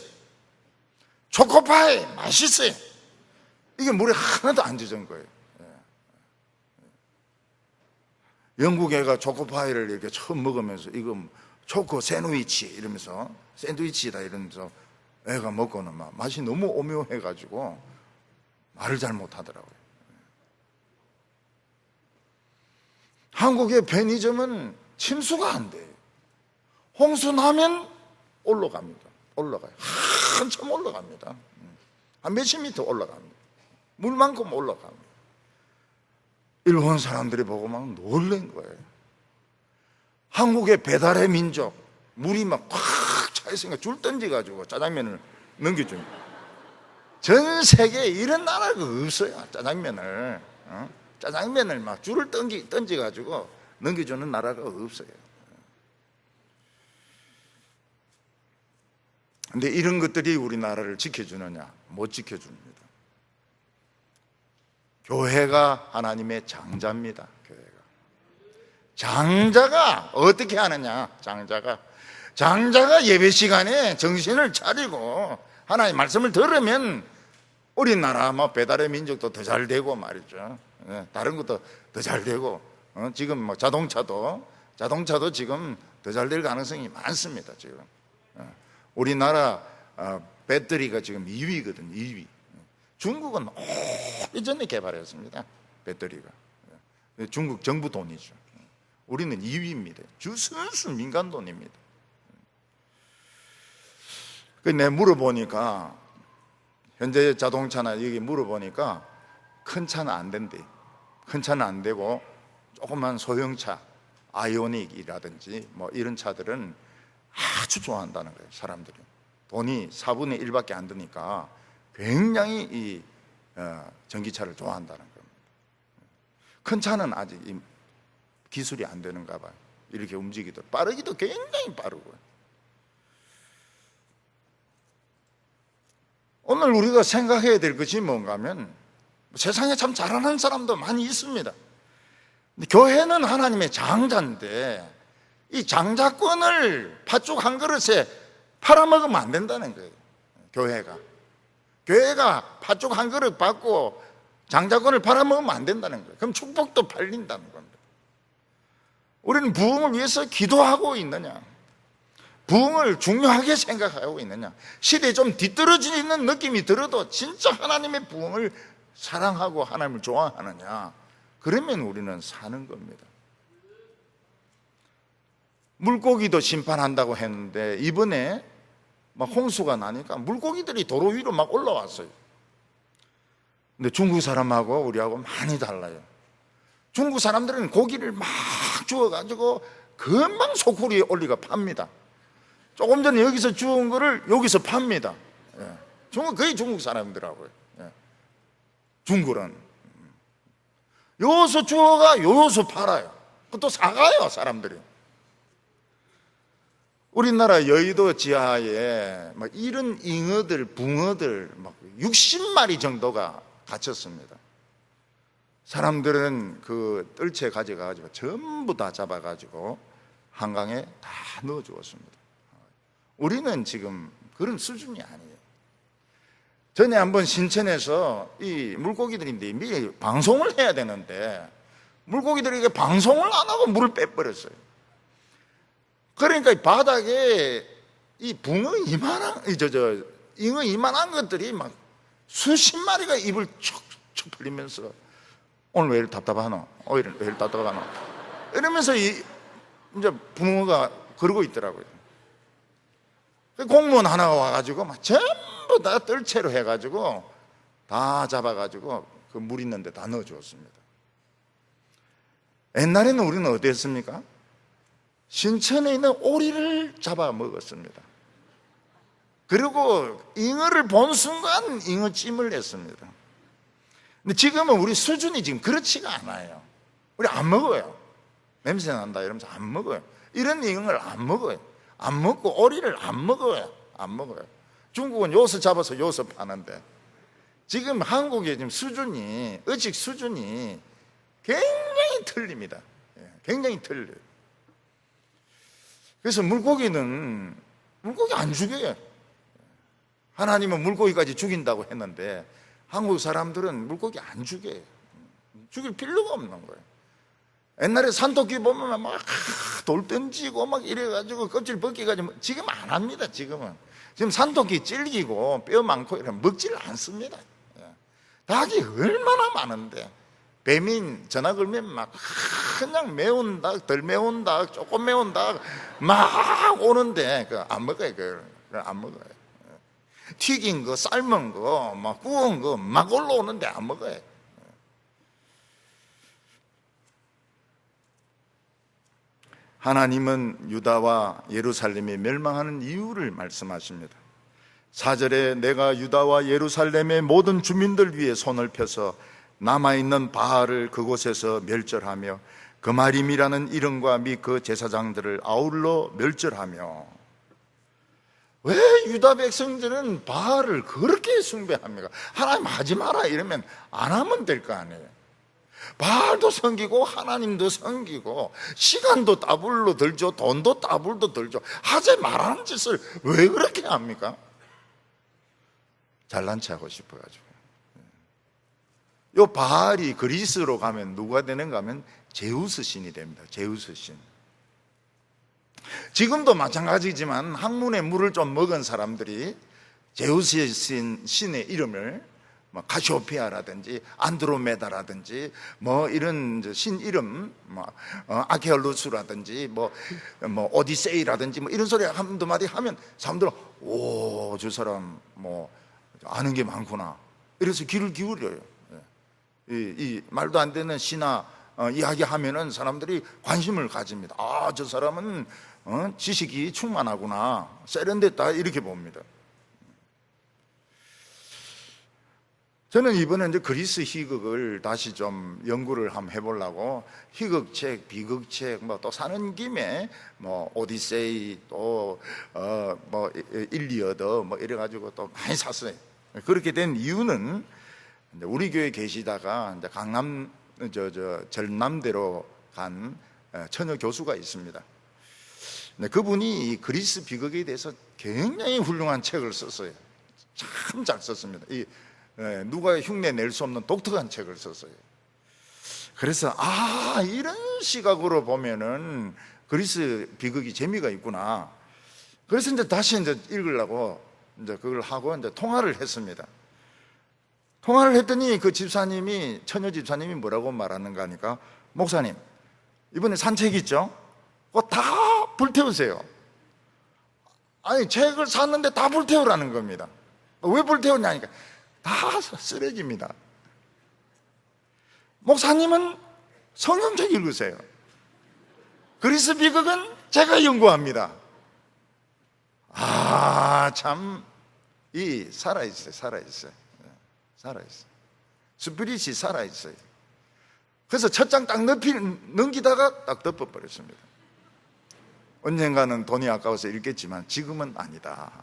초코파이 맛있어요. 이게 물에 하나도 안 젖은 거예요. 영국 애가 초코파이를 이렇게 처음 먹으면서 이거 초코 샌드위치 이러면서 샌드위치다 이러면서 애가 먹고는 막 맛이 너무 오묘해가지고 말을 잘 못하더라고요. 한국의 편의점은 침수가 안 돼요. 홍수 나면 올라갑니다. 올라가요. 한참 올라갑니다. 한 몇십 미터 올라갑니다. 물만큼 올라갑니다. 일본 사람들이 보고 막 놀란 거예요. 한국의 배달의 민족, 물이 막 꽉 차 있으니까 줄 던져가지고 짜장면을 넘겨줍니다. 전 세계에 이런 나라가 없어요. 짜장면을 짜장면을 막 줄을 던져가지고 넘겨주는 나라가 없어요. 근데 이런 것들이 우리나라를 지켜주느냐? 못 지켜줍니다. 교회가 하나님의 장자입니다. 교회가. 장자가 어떻게 하느냐? 장자가 예배 시간에 정신을 차리고 하나님의 말씀을 들으면 우리나라 뭐 배달의 민족도 더 잘 되고 말이죠. 다른 것도 더 잘 되고 지금 뭐 자동차도 지금 더 잘 될 가능성이 많습니다. 지금 우리나라 배터리가 지금 2위거든요. 2위. 중국은 오래전에 개발했습니다. 배터리가. 중국 정부 돈이죠. 우리는 2위입니다. 순수 민간 돈입니다. 내가 물어보니까 현재 자동차나 여기 물어보니까 큰 차는 안 된대. 큰 차는 안 되고 조그만 소형차, 아이오닉이라든지 뭐 이런 차들은 아주 좋아한다는 거예요. 사람들이 돈이 4분의 1밖에 안 드니까 굉장히 이 전기차를 좋아한다는 겁니다. 큰 차는 아직 기술이 안 되는가 봐요. 이렇게 움직이도 빠르기도 굉장히 빠르고요. 오늘 우리가 생각해야 될 것이 뭔가 하면 세상에 참 잘하는 사람도 많이 있습니다. 근데 교회는 하나님의 장자인데 이 장자권을 팥죽 한 그릇에 팔아먹으면 안 된다는 거예요. 교회가 팥죽 한 그릇 받고 장자권을 팔아먹으면 안 된다는 거예요. 그럼 축복도 팔린다는 겁니다. 우리는 부흥을 위해서 기도하고 있느냐? 부흥을 중요하게 생각하고 있느냐? 시대에 좀 뒤떨어지는 느낌이 들어도 진짜 하나님의 부흥을 사랑하고 하나님을 좋아하느냐? 그러면 우리는 사는 겁니다. 물고기도 심판한다고 했는데 이번에 막 홍수가 나니까 물고기들이 도로 위로 막 올라왔어요. 근데 중국 사람하고 우리하고 많이 달라요. 중국 사람들은 고기를 막 주워가지고 금방 소쿠리에 올리가 팝니다. 조금 전에 여기서 주운 거를 여기서 팝니다. 거의 중국 사람들하고요. 중국은 여기서 주워가 여기서 팔아요. 또 사가요, 사람들이. 우리나라 여의도 지하에 막 이런 잉어들, 붕어들 막 60마리 정도가 갇혔습니다. 사람들은 그 뜰채 가져가가지고 전부 다 잡아가지고 한강에 다 넣어 주었습니다. 우리는 지금 그런 수준이 아니에요. 전에 한번 신천에서 이 물고기들인데 미리 방송을 해야 되는데 물고기들이 이게 방송을 안 하고 물을 빼버렸어요. 그러니까 바닥에 이 붕어 이만한, 잉어 이만한 것들이 막 수십 마리가 입을 촉촉 벌리면서 오늘 왜 이렇게 답답하노? 왜 이렇게 답답하노? 이러면서 이제 붕어가 그러고 있더라고요. 공무원 하나가 와가지고 막 전부 다 뜰채로 해가지고 다 잡아가지고 그 물 있는데 다 넣어주었습니다. 옛날에는 우리는 어땠습니까? 신천에 있는 오리를 잡아 먹었습니다. 그리고 잉어를 본 순간 잉어찜을 했습니다. 근데 지금은 우리 수준이 지금 그렇지가 않아요. 우리 안 먹어요. 냄새 난다 이러면서 안 먹어요. 이런 잉어를 안 먹어요. 안 먹고 오리를 안 먹어요. 중국은 요서 잡아서 요서 파는데 지금 한국의 지금 수준이, 의식 수준이 굉장히 틀립니다. 굉장히 틀려요. 그래서 물고기 안 죽여요. 하나님은 물고기까지 죽인다고 했는데 한국 사람들은 물고기 안 죽여요. 죽일 필요가 없는 거예요. 옛날에 산토끼 보면 막 돌 던지고 막 이래가지고 껍질 벗겨가지고 지금 안 합니다. 지금 산토끼 질기고 뼈 많고 이런 먹지를 않습니다. 닭이 얼마나 많은데 배민 전화 걸면 막 그냥 매운 닭, 덜 매운 닭, 조금 매운 닭 막 오는데 안 먹어요. 안 먹어요. 튀긴 거, 삶은 거, 막 구운 거 막 올라오는데 안 먹어요. 하나님은 유다와 예루살렘이 멸망하는 이유를 말씀하십니다. 4절에 내가 유다와 예루살렘의 모든 주민들 위에 손을 펴서 남아있는 바알을 그곳에서 멸절하며 그마림이라는 이름과 및 그 제사장들을 아울러 멸절하며. 왜 유다 백성들은 바알을 그렇게 숭배합니까? 하나님 하지 마라 이러면 안 하면 될 거 아니에요. 바알도 섬기고 하나님도 섬기고 시간도 더블로 들죠, 돈도 더블로 들죠. 하지 말라는 짓을 왜 그렇게 합니까? 잘난 체 하고 싶어가지고. 요 바알이 그리스로 가면 누가 되는가 하면 제우스 신이 됩니다. 제우스 신. 지금도 마찬가지지만 학문의 물을 좀 먹은 사람들이 제우스의 신의 이름을 뭐 카시오페아라든지 안드로메다라든지 뭐 이런 신 이름, 아케알루스라든지 뭐 오디세이라든지 뭐 이런 소리 한두 마디 하면 사람들은 오, 저 사람 뭐 아는 게 많구나. 이래서 귀를 기울여요. 이 말도 안 되는 신화 이야기하면은 사람들이 관심을 가집니다. 아, 저 사람은 지식이 충만하구나, 세련됐다, 이렇게 봅니다. 저는 이번에 이제 그리스 희극을 다시 좀 연구를 한번 해보려고 희극책, 비극책 뭐 또 사는 김에 뭐 오디세이 또 뭐 일리어드 뭐 이래 가지고 또 많이 샀어요. 그렇게 된 이유는 우리 교회 계시다가 이제 강남 전남대로 간 처녀 교수가 있습니다. 그분이 이 그리스 비극에 대해서 굉장히 훌륭한 책을 썼어요. 참 잘 썼습니다. 누가 흉내 낼 수 없는 독특한 책을 썼어요. 그래서 이런 시각으로 보면은 그리스 비극이 재미가 있구나. 그래서 이제 다시 이제 읽으려고 이제 그걸 하고 이제 통화를 했습니다. 통화를 했더니 그 집사님이, 처녀 집사님이 뭐라고 말하는가 하니까, 목사님, 이번에 산 책 있죠? 그거 다 불태우세요. 아니, 책을 샀는데 다 불태우라는 겁니다. 왜 불태우냐니까, 다 쓰레기입니다. 목사님은 성경책 읽으세요. 그리스 비극은 제가 연구합니다. 참, 살아있어요. 스피릿이 살아있어요. 그래서 첫 장 딱 넘기다가 딱 덮어버렸습니다. 언젠가는 돈이 아까워서 읽겠지만 지금은 아니다.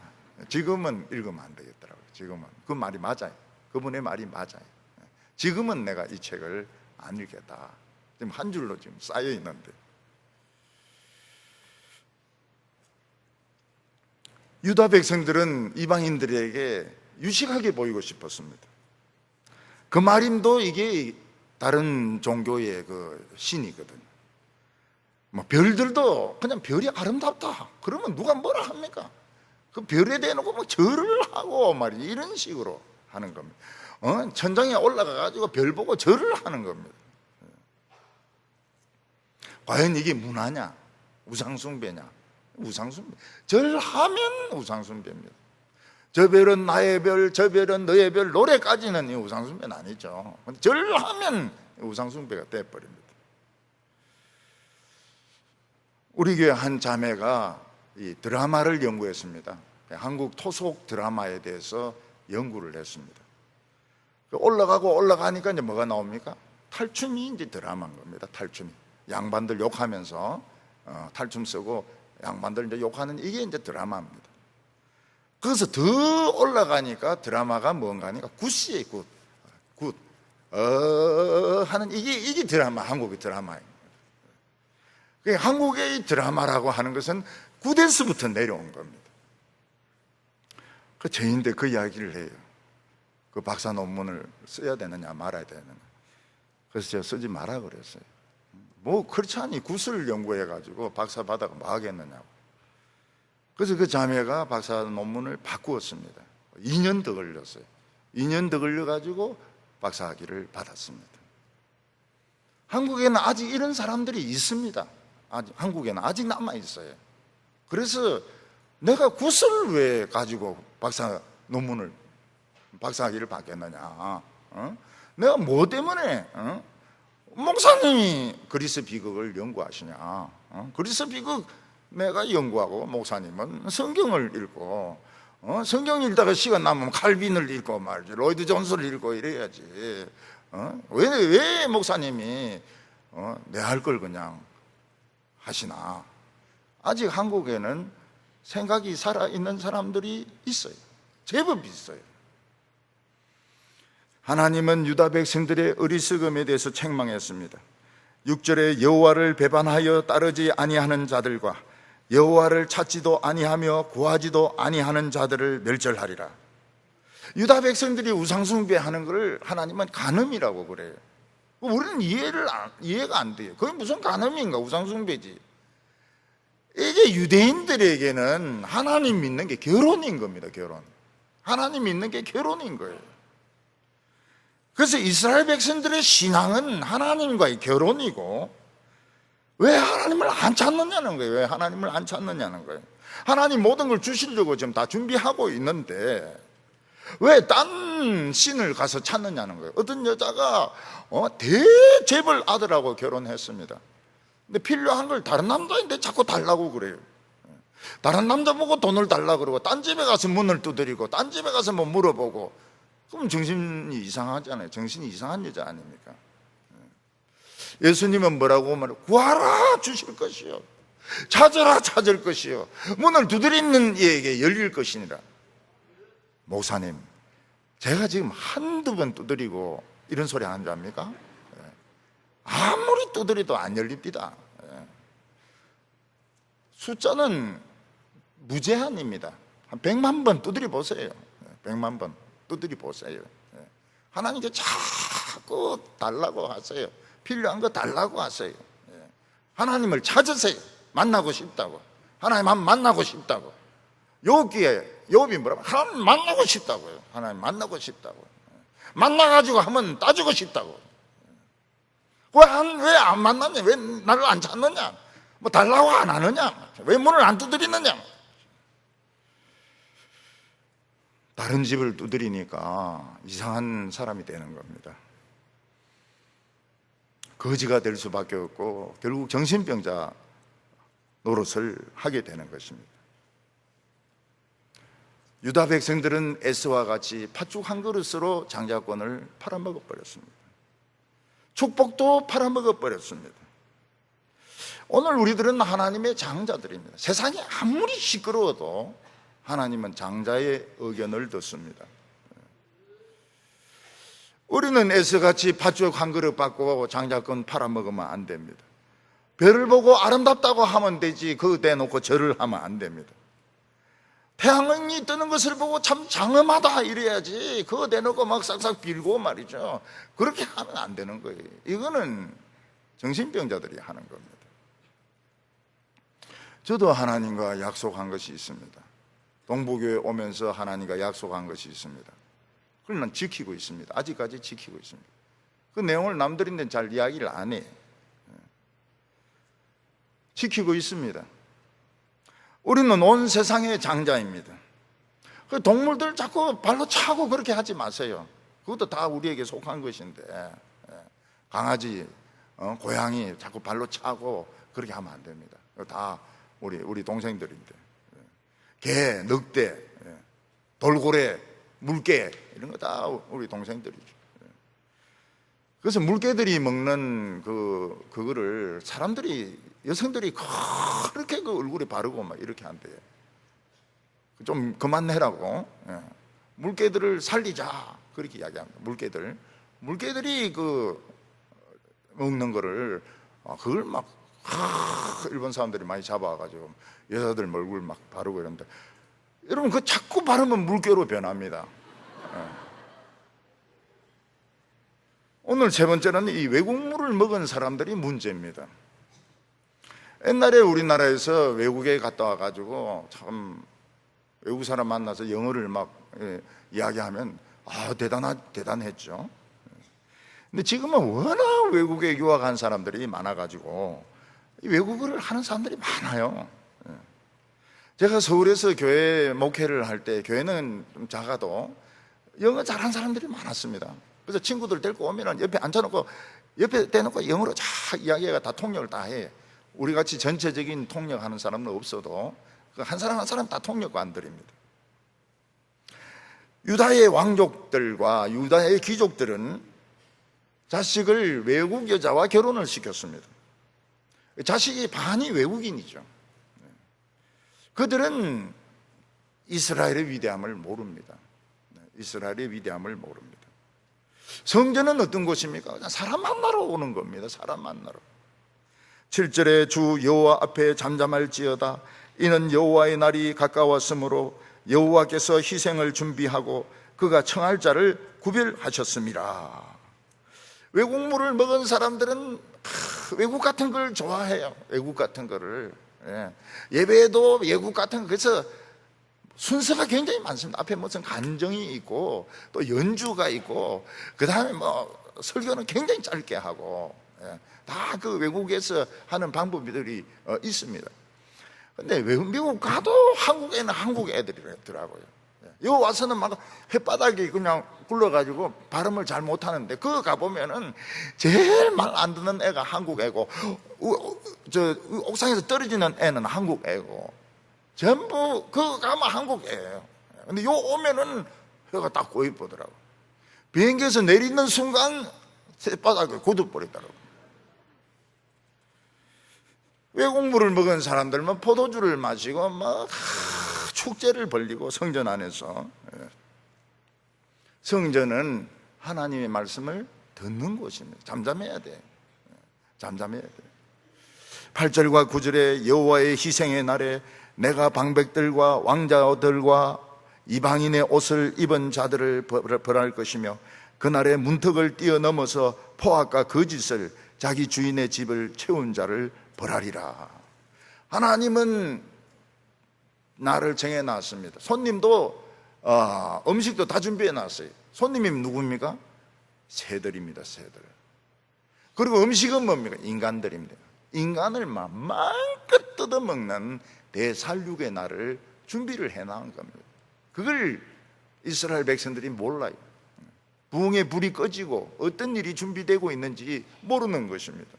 지금은 읽으면 안 되겠더라고요. 지금은. 그 말이 맞아요. 그분의 말이 맞아요. 지금은 내가 이 책을 안 읽겠다. 지금 한 줄로 지금 쌓여 있는데. 유다 백성들은 이방인들에게 유식하게 보이고 싶었습니다. 그 마림도 이게 다른 종교의 그 신이거든요. 뭐 별들도 그냥 별이 아름답다 그러면 누가 뭐라 합니까? 그 별에 대놓고 뭐 절을 하고 말이지, 이런 식으로 하는 겁니다. 천장에 올라가 가지고 별 보고 절을 하는 겁니다. 과연 이게 문화냐, 우상숭배냐? 우상숭배. 절하면 우상숭배입니다. 저 별은 나의 별, 저 별은 너의 별, 노래까지는 우상숭배는 아니죠. 절하면 우상숭배가 돼버립니다. 우리 교회 한 자매가 이 드라마를 연구했습니다. 한국 토속 드라마에 대해서 연구를 했습니다. 올라가니까 이제 뭐가 나옵니까? 탈춤이 이제 드라마인 겁니다. 탈춤이. 양반들 욕하면서 탈춤 쓰고 양반들 이제 욕하는 이게 이제 드라마입니다. 그래서 더 올라가니까 드라마가 뭔가 하니까 굿이에요. 굿. 하는 이게 드라마, 한국의 드라마예요. 한국의 드라마라고 하는 것은 굿에서부터 내려온 겁니다. 저인데 그 이야기를 해요. 그 박사 논문을 써야 되느냐 말아야 되느냐. 그래서 제가 쓰지 마라 그랬어요. 뭐 그렇지 않니, 굿을 연구해가지고 박사 받아가 뭐 하겠느냐고. 그래서 그 자매가 박사 논문을 바꾸었습니다. 2년 더 걸렸어요. 2년 더 걸려가지고 박사학위를 받았습니다. 한국에는 아직 이런 사람들이 있습니다. 한국에는 아직 남아있어요. 그래서 내가 굿을 왜 가지고 박사학위를 받겠느냐? 내가 뭐 때문에 목사님이 그리스 비극을 연구하시냐? 그리스 비극 내가 연구하고 목사님은 성경을 읽고 성경 읽다가 시간 남으면 칼빈을 읽고 말이지, 로이드 존스를 읽고 이래야지. 왜 목사님이 내 할 걸 그냥 하시나? 아직 한국에는 생각이 살아있는 사람들이 있어요. 제법 있어요. 하나님은 유다 백성들의 어리석음에 대해서 책망했습니다. 6절에 여호와를 배반하여 따르지 아니하는 자들과 여호와를 찾지도 아니하며 구하지도 아니하는 자들을 멸절하리라. 유다 백성들이 우상숭배하는 것을 하나님은 간음이라고 그래요. 우리는 이해가 안 돼요. 그게 무슨 간음인가? 우상숭배지. 이게 유대인들에게는 하나님 믿는 게 결혼인 겁니다. 결혼. 하나님 믿는 게 결혼인 거예요. 그래서 이스라엘 백성들의 신앙은 하나님과의 결혼이고, 왜 하나님을 안 찾느냐는 거예요. 왜 하나님을 안 찾느냐는 거예요. 하나님 모든 걸 주시려고 지금 다 준비하고 있는데 왜 딴 신을 가서 찾느냐는 거예요. 어떤 여자가 대재벌 아들하고 결혼했습니다. 근데 필요한 걸 다른 남자인데 자꾸 달라고 그래요. 다른 남자 보고 돈을 달라고 그러고, 딴 집에 가서 문을 두드리고, 딴 집에 가서 뭐 물어보고, 그럼 정신이 이상하잖아요. 정신이 이상한 여자 아닙니까? 예수님은 뭐라고 말해요? 구하라 주실 것이요, 찾으라 찾을 것이요, 문을 두드리는 이에게 열릴 것이니라. 목사님, 제가 지금 한두 번 두드리고 이런 소리 하는 줄 압니까? 아무리 두드려도 안 열립니다. 숫자는 무제한입니다. 한 100만 번 두드려 보세요. 100만 번 두드려 보세요. 하나님께 자꾸 달라고 하세요. 필요한 거 달라고 하세요. 하나님을 찾으세요. 만나고 싶다고. 하나님 한번 만나고 싶다고. 욥이 뭐라고? 하나님 만나고 싶다고요. 하나님 만나고 싶다고. 만나가지고 한번 따지고 싶다고. 왜 안 만났냐? 왜 나를 안 찾느냐? 뭐 달라고 안 하느냐? 왜 문을 안 두드리느냐? 다른 집을 두드리니까 이상한 사람이 되는 겁니다. 거지가 될 수밖에 없고 결국 정신병자 노릇을 하게 되는 것입니다. 유다 백성들은 에스와 같이 팥죽 한 그릇으로 장자권을 팔아먹어버렸습니다. 축복도 팔아먹어버렸습니다. 오늘 우리들은 하나님의 장자들입니다. 세상이 아무리 시끄러워도 하나님은 장자의 의견을 듣습니다. 우리는 에스같이 팥죽 한 그릇 받고 장자권 팔아먹으면 안 됩니다. 별을 보고 아름답다고 하면 되지, 그거 대놓고 절을 하면 안 됩니다. 태양이 뜨는 것을 보고 참 장엄하다 이래야지, 그거 대놓고 막 싹싹 빌고 말이죠. 그렇게 하면 안 되는 거예요. 이거는 정신병자들이 하는 겁니다. 저도 하나님과 약속한 것이 있습니다. 동부교회 오면서 하나님과 약속한 것이 있습니다. 그걸 난 지키고 있습니다. 아직까지 지키고 있습니다. 그 내용을 남들인데 잘 이야기를 안 해. 지키고 있습니다. 우리는 온 세상의 장자입니다. 그 동물들 자꾸 발로 차고 그렇게 하지 마세요. 그것도 다 우리에게 속한 것인데, 강아지, 고양이 자꾸 발로 차고 그렇게 하면 안 됩니다. 다 우리 동생들인데, 개, 늑대, 돌고래, 물개 이런 거 다 우리 동생들이죠. 그래서 물개들이 먹는 그거를 여성들이 그렇게 그 얼굴에 바르고 막 이렇게 한대요. 좀 그만해라고. 물개들을 살리자 그렇게 이야기합니다. 물개들이 먹는 거를 그걸 막 일본 사람들이 많이 잡아가지고 여자들 얼굴 막 바르고 이런데, 여러분 그 자꾸 바르면 물개로 변합니다. 오늘 세 번째는 이 외국물을 먹은 사람들이 문제입니다. 옛날에 우리나라에서 외국에 갔다 와가지고 참 외국 사람 만나서 영어를 막 이야기하면 대단했죠. 근데 지금은 워낙 외국에 유학한 사람들이 많아가지고 외국어를 하는 사람들이 많아요. 제가 서울에서 교회 목회를 할 때, 교회는 좀 작아도 영어 잘하는 사람들이 많았습니다. 그래서 친구들 데리고 오면 옆에 앉혀놓고, 옆에 대놓고 영어로 쫙 이야기가 다 통역을 다 해. 우리 같이 전체적인 통역하는 사람은 없어도 한 사람 한 사람 다 통역관 드립니다. 유다의 왕족들과 유다의 귀족들은 자식을 외국 여자와 결혼을 시켰습니다. 자식이 반이 외국인이죠. 그들은 이스라엘의 위대함을 모릅니다. 이스라엘의 위대함을 모릅니다. 성전은 어떤 곳입니까? 그냥 사람 만나러 오는 겁니다. 사람 만나러. 7절에 주 여호와 앞에 잠잠할지어다. 이는 여호와의 날이 가까웠으므로 여호와께서 희생을 준비하고 그가 청할 자를 구별하셨습니다. 외국물을 먹은 사람들은 외국 같은 걸 좋아해요. 외국 같은 거를. 예배에도 외국 같은 거. 그래서 순서가 굉장히 많습니다. 앞에 무슨 간정이 있고 또 연주가 있고 그 다음에 뭐 설교는 굉장히 짧게 하고 다 그 외국에서 하는 방법들이 있습니다. 근데 미국 가도 한국에는 한국 애들이더라고요. 여기 와서는 막 혓바닥이 그냥 굴러가지고 발음을 잘 못하는데 그거 가보면은 제일 말 안 듣는 애가 한국 애고 저 옥상에서 떨어지는 애는 한국 애고 전부 그거 가면 한국 애예요. 근데 요 오면은 혀가 딱 고이쁘더라고. 비행기에서 내리는 순간 혓바닥이 굳어버리더라고. 외국물을 먹은 사람들은 포도주를 마시고 막 축제를 벌리고 성전 안에서. 성전은 하나님의 말씀을 듣는 곳입니다. 잠잠해야 돼. 잠잠해야 돼. 8절과 9절에 여호와의 희생의 날에 내가 방백들과 왕자들과 이방인의 옷을 입은 자들을 벌할 것이며 그날에 문턱을 뛰어넘어서 포악과 거짓을 자기 주인의 집을 채운 자를 벌하리라. 하나님은 날을 정해놨습니다. 손님도 음식도 다 준비해놨어요. 손님이 누굽니까? 새들입니다. 새들. 그리고 음식은 뭡니까? 인간들입니다. 인간을 마음껏 뜯어먹는 대살육의 날을 준비를 해놓은 겁니다. 그걸 이스라엘 백성들이 몰라요. 부흥의 불이 꺼지고 어떤 일이 준비되고 있는지 모르는 것입니다.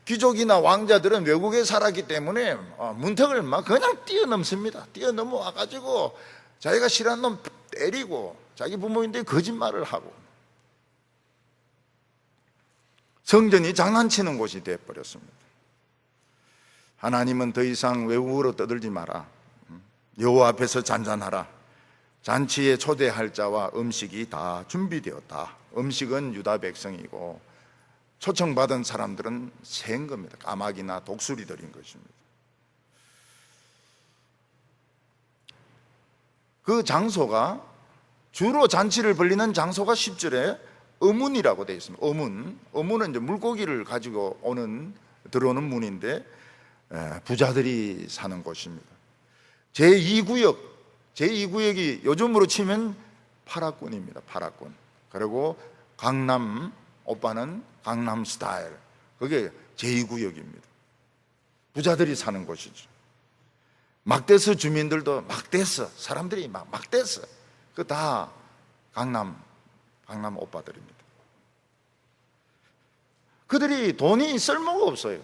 귀족이나 왕자들은 외국에 살았기 때문에 문턱을 막 그냥 뛰어넘습니다. 뛰어넘어 와가지고 자기가 싫어하는 놈 때리고 자기 부모인데 거짓말을 하고 성전이 장난치는 곳이 되어버렸습니다. 하나님은 더 이상 외국으로 떠들지 마라. 여호와 앞에서 잔잔하라. 잔치에 초대할 자와 음식이 다 준비되었다. 음식은 유다 백성이고 초청받은 사람들은 새인 겁니다. 까마귀나 독수리들인 것입니다. 그 장소가 주로 잔치를 벌리는 장소가 10절에 어문이라고 되어 있습니다. 어문은 이제 물고기를 가지고 들어오는 문인데 부자들이 사는 곳입니다. 제2구역이 요즘으로 치면 파라군입니다. 파라군. 그리고 강남 오빠는 강남 스타일. 그게 제2구역입니다. 부자들이 사는 곳이죠. 막대서 주민들도 막대서 사람들이 막대서 그 다 강남 오빠들입니다. 그들이 돈이 쓸모가 없어요.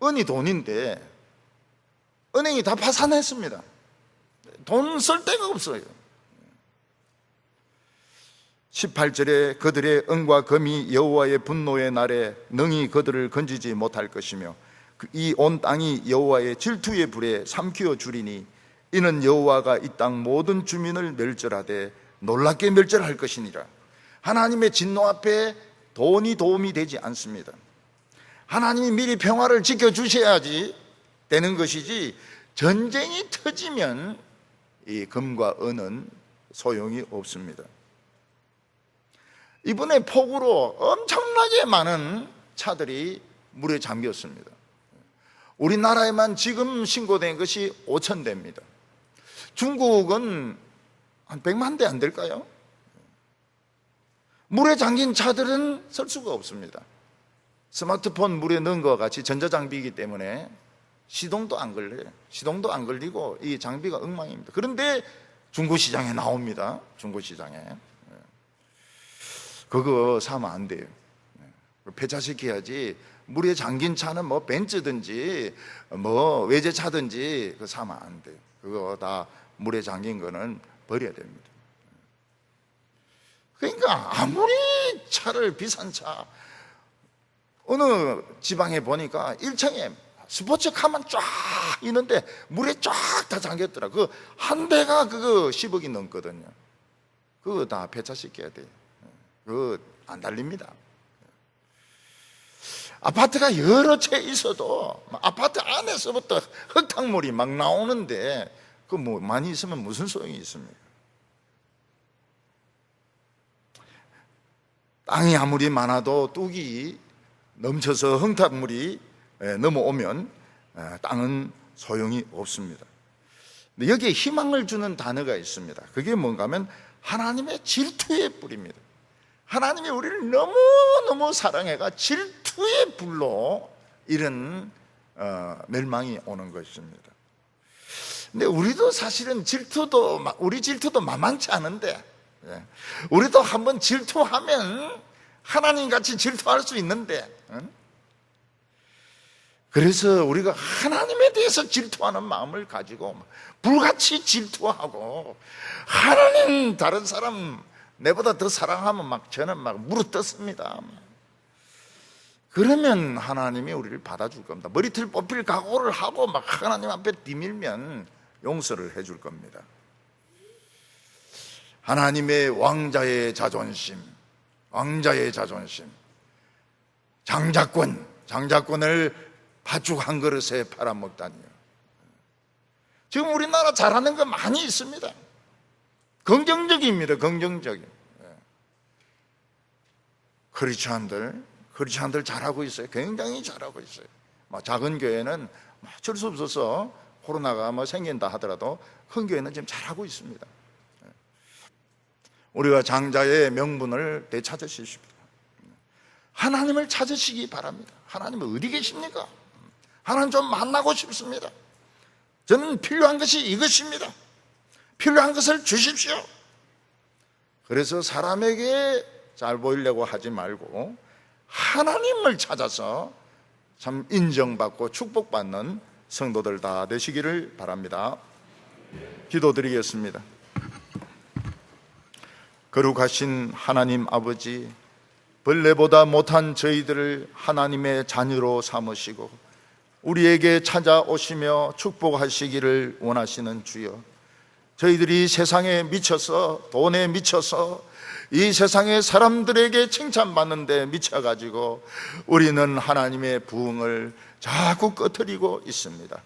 은이 돈인데 은행이 다 파산했습니다. 돈 쓸 데가 없어요. 18절에 그들의 은과 금이 여호와의 분노의 날에 능히 그들을 건지지 못할 것이며 이 온 땅이 여호와의 질투의 불에 삼키어 주리니 이는 여호와가 이 땅 모든 주민을 멸절하되 놀랍게 멸절할 것이니라. 하나님의 진노 앞에 돈이 도움이 되지 않습니다. 하나님이 미리 평화를 지켜주셔야지 되는 것이지 전쟁이 터지면 이 금과 은은 소용이 없습니다. 이번에 폭우로 엄청나게 많은 차들이 물에 잠겼습니다. 우리나라에만 지금 신고된 것이 5,000대입니다. 중국은 한 100만 대 안 될까요? 물에 잠긴 차들은 쓸 수가 없습니다. 스마트폰 물에 넣은 것과 같이 전자장비이기 때문에 시동도 안 걸려요. 시동도 안 걸리고 이 장비가 엉망입니다. 그런데 중고시장에 나옵니다. 중고시장에. 그거 사면 안 돼요. 폐차시켜야지. 물에 잠긴 차는 뭐 벤츠든지 뭐 외제차든지 그거 사면 안 돼요. 그거 다 물에 잠긴 거는 버려야 됩니다. 그러니까 아무리 차를 비싼 차 어느 지방에 보니까 1층에 스포츠카만 쫙 있는데 물에 쫙 다 잠겼더라. 그 한 대가 그거 10억이 넘거든요. 그거 다 폐차시켜야 돼요. 그거 안 달립니다. 아파트가 여러 채 있어도 아파트 안에서부터 흙탕물이 막 나오는데 그 뭐 많이 있으면 무슨 소용이 있습니까? 땅이 아무리 많아도 뚝이 넘쳐서 흙탕물이 넘어오면 땅은 소용이 없습니다. 근데 여기에 희망을 주는 단어가 있습니다. 그게 뭔가 하면 하나님의 질투의 뿌리입니다. 하나님이 우리를 너무너무 사랑해가 질투의 불로 이런 멸망이 오는 것입니다. 근데 우리도 사실은 우리 질투도 만만치 않은데 우리도 한번 질투하면 하나님같이 질투할 수 있는데 그래서 우리가 하나님에 대해서 질투하는 마음을 가지고 불같이 질투하고 하나님 다른 사람 내보다 더 사랑하면 막 저는 막 물어뜯습니다. 그러면 하나님이 우리를 받아줄 겁니다. 머리털 뽑힐 각오를 하고 막 하나님 앞에 뒤밀면 용서를 해줄 겁니다. 하나님의 왕자의 자존심, 장자권을 팥죽 한 그릇에 팔아먹다니요. 지금 우리나라 잘하는 거 많이 있습니다. 긍정적입니다. 긍정적인. 크리스찬들 잘하고 있어요. 굉장히 잘하고 있어요. 작은 교회는 어쩔 수 없어서 코로나가 생긴다 하더라도 큰 교회는 지금 잘하고 있습니다. 우리가 장자의 명분을 되찾으십시오. 하나님을 찾으시기 바랍니다. 하나님은 어디 계십니까? 하나님 좀 만나고 싶습니다. 저는 필요한 것이 이것입니다. 필요한 것을 주십시오. 그래서 사람에게 잘 보이려고 하지 말고 하나님을 찾아서 참 인정받고 축복받는 성도들 다 되시기를 바랍니다. 기도드리겠습니다. 거룩하신 하나님 아버지, 벌레보다 못한 저희들을 하나님의 자녀로 삼으시고 우리에게 찾아오시며 축복하시기를 원하시는 주여, 저희들이 세상에 미쳐서, 돈에 미쳐서, 이 세상의 사람들에게 칭찬받는 데 미쳐가지고 우리는 하나님의 부흥을 자꾸 꺼트리고 있습니다.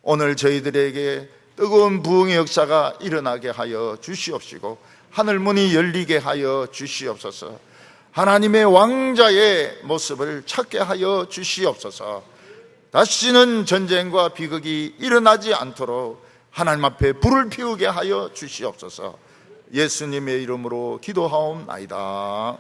오늘 저희들에게 뜨거운 부흥의 역사가 일어나게 하여 주시옵시고 하늘문이 열리게 하여 주시옵소서. 하나님의 왕자의 모습을 찾게 하여 주시옵소서. 다시는 전쟁과 비극이 일어나지 않도록 하나님 앞에 불을 피우게 하여 주시옵소서. 예수님의 이름으로 기도하옵나이다.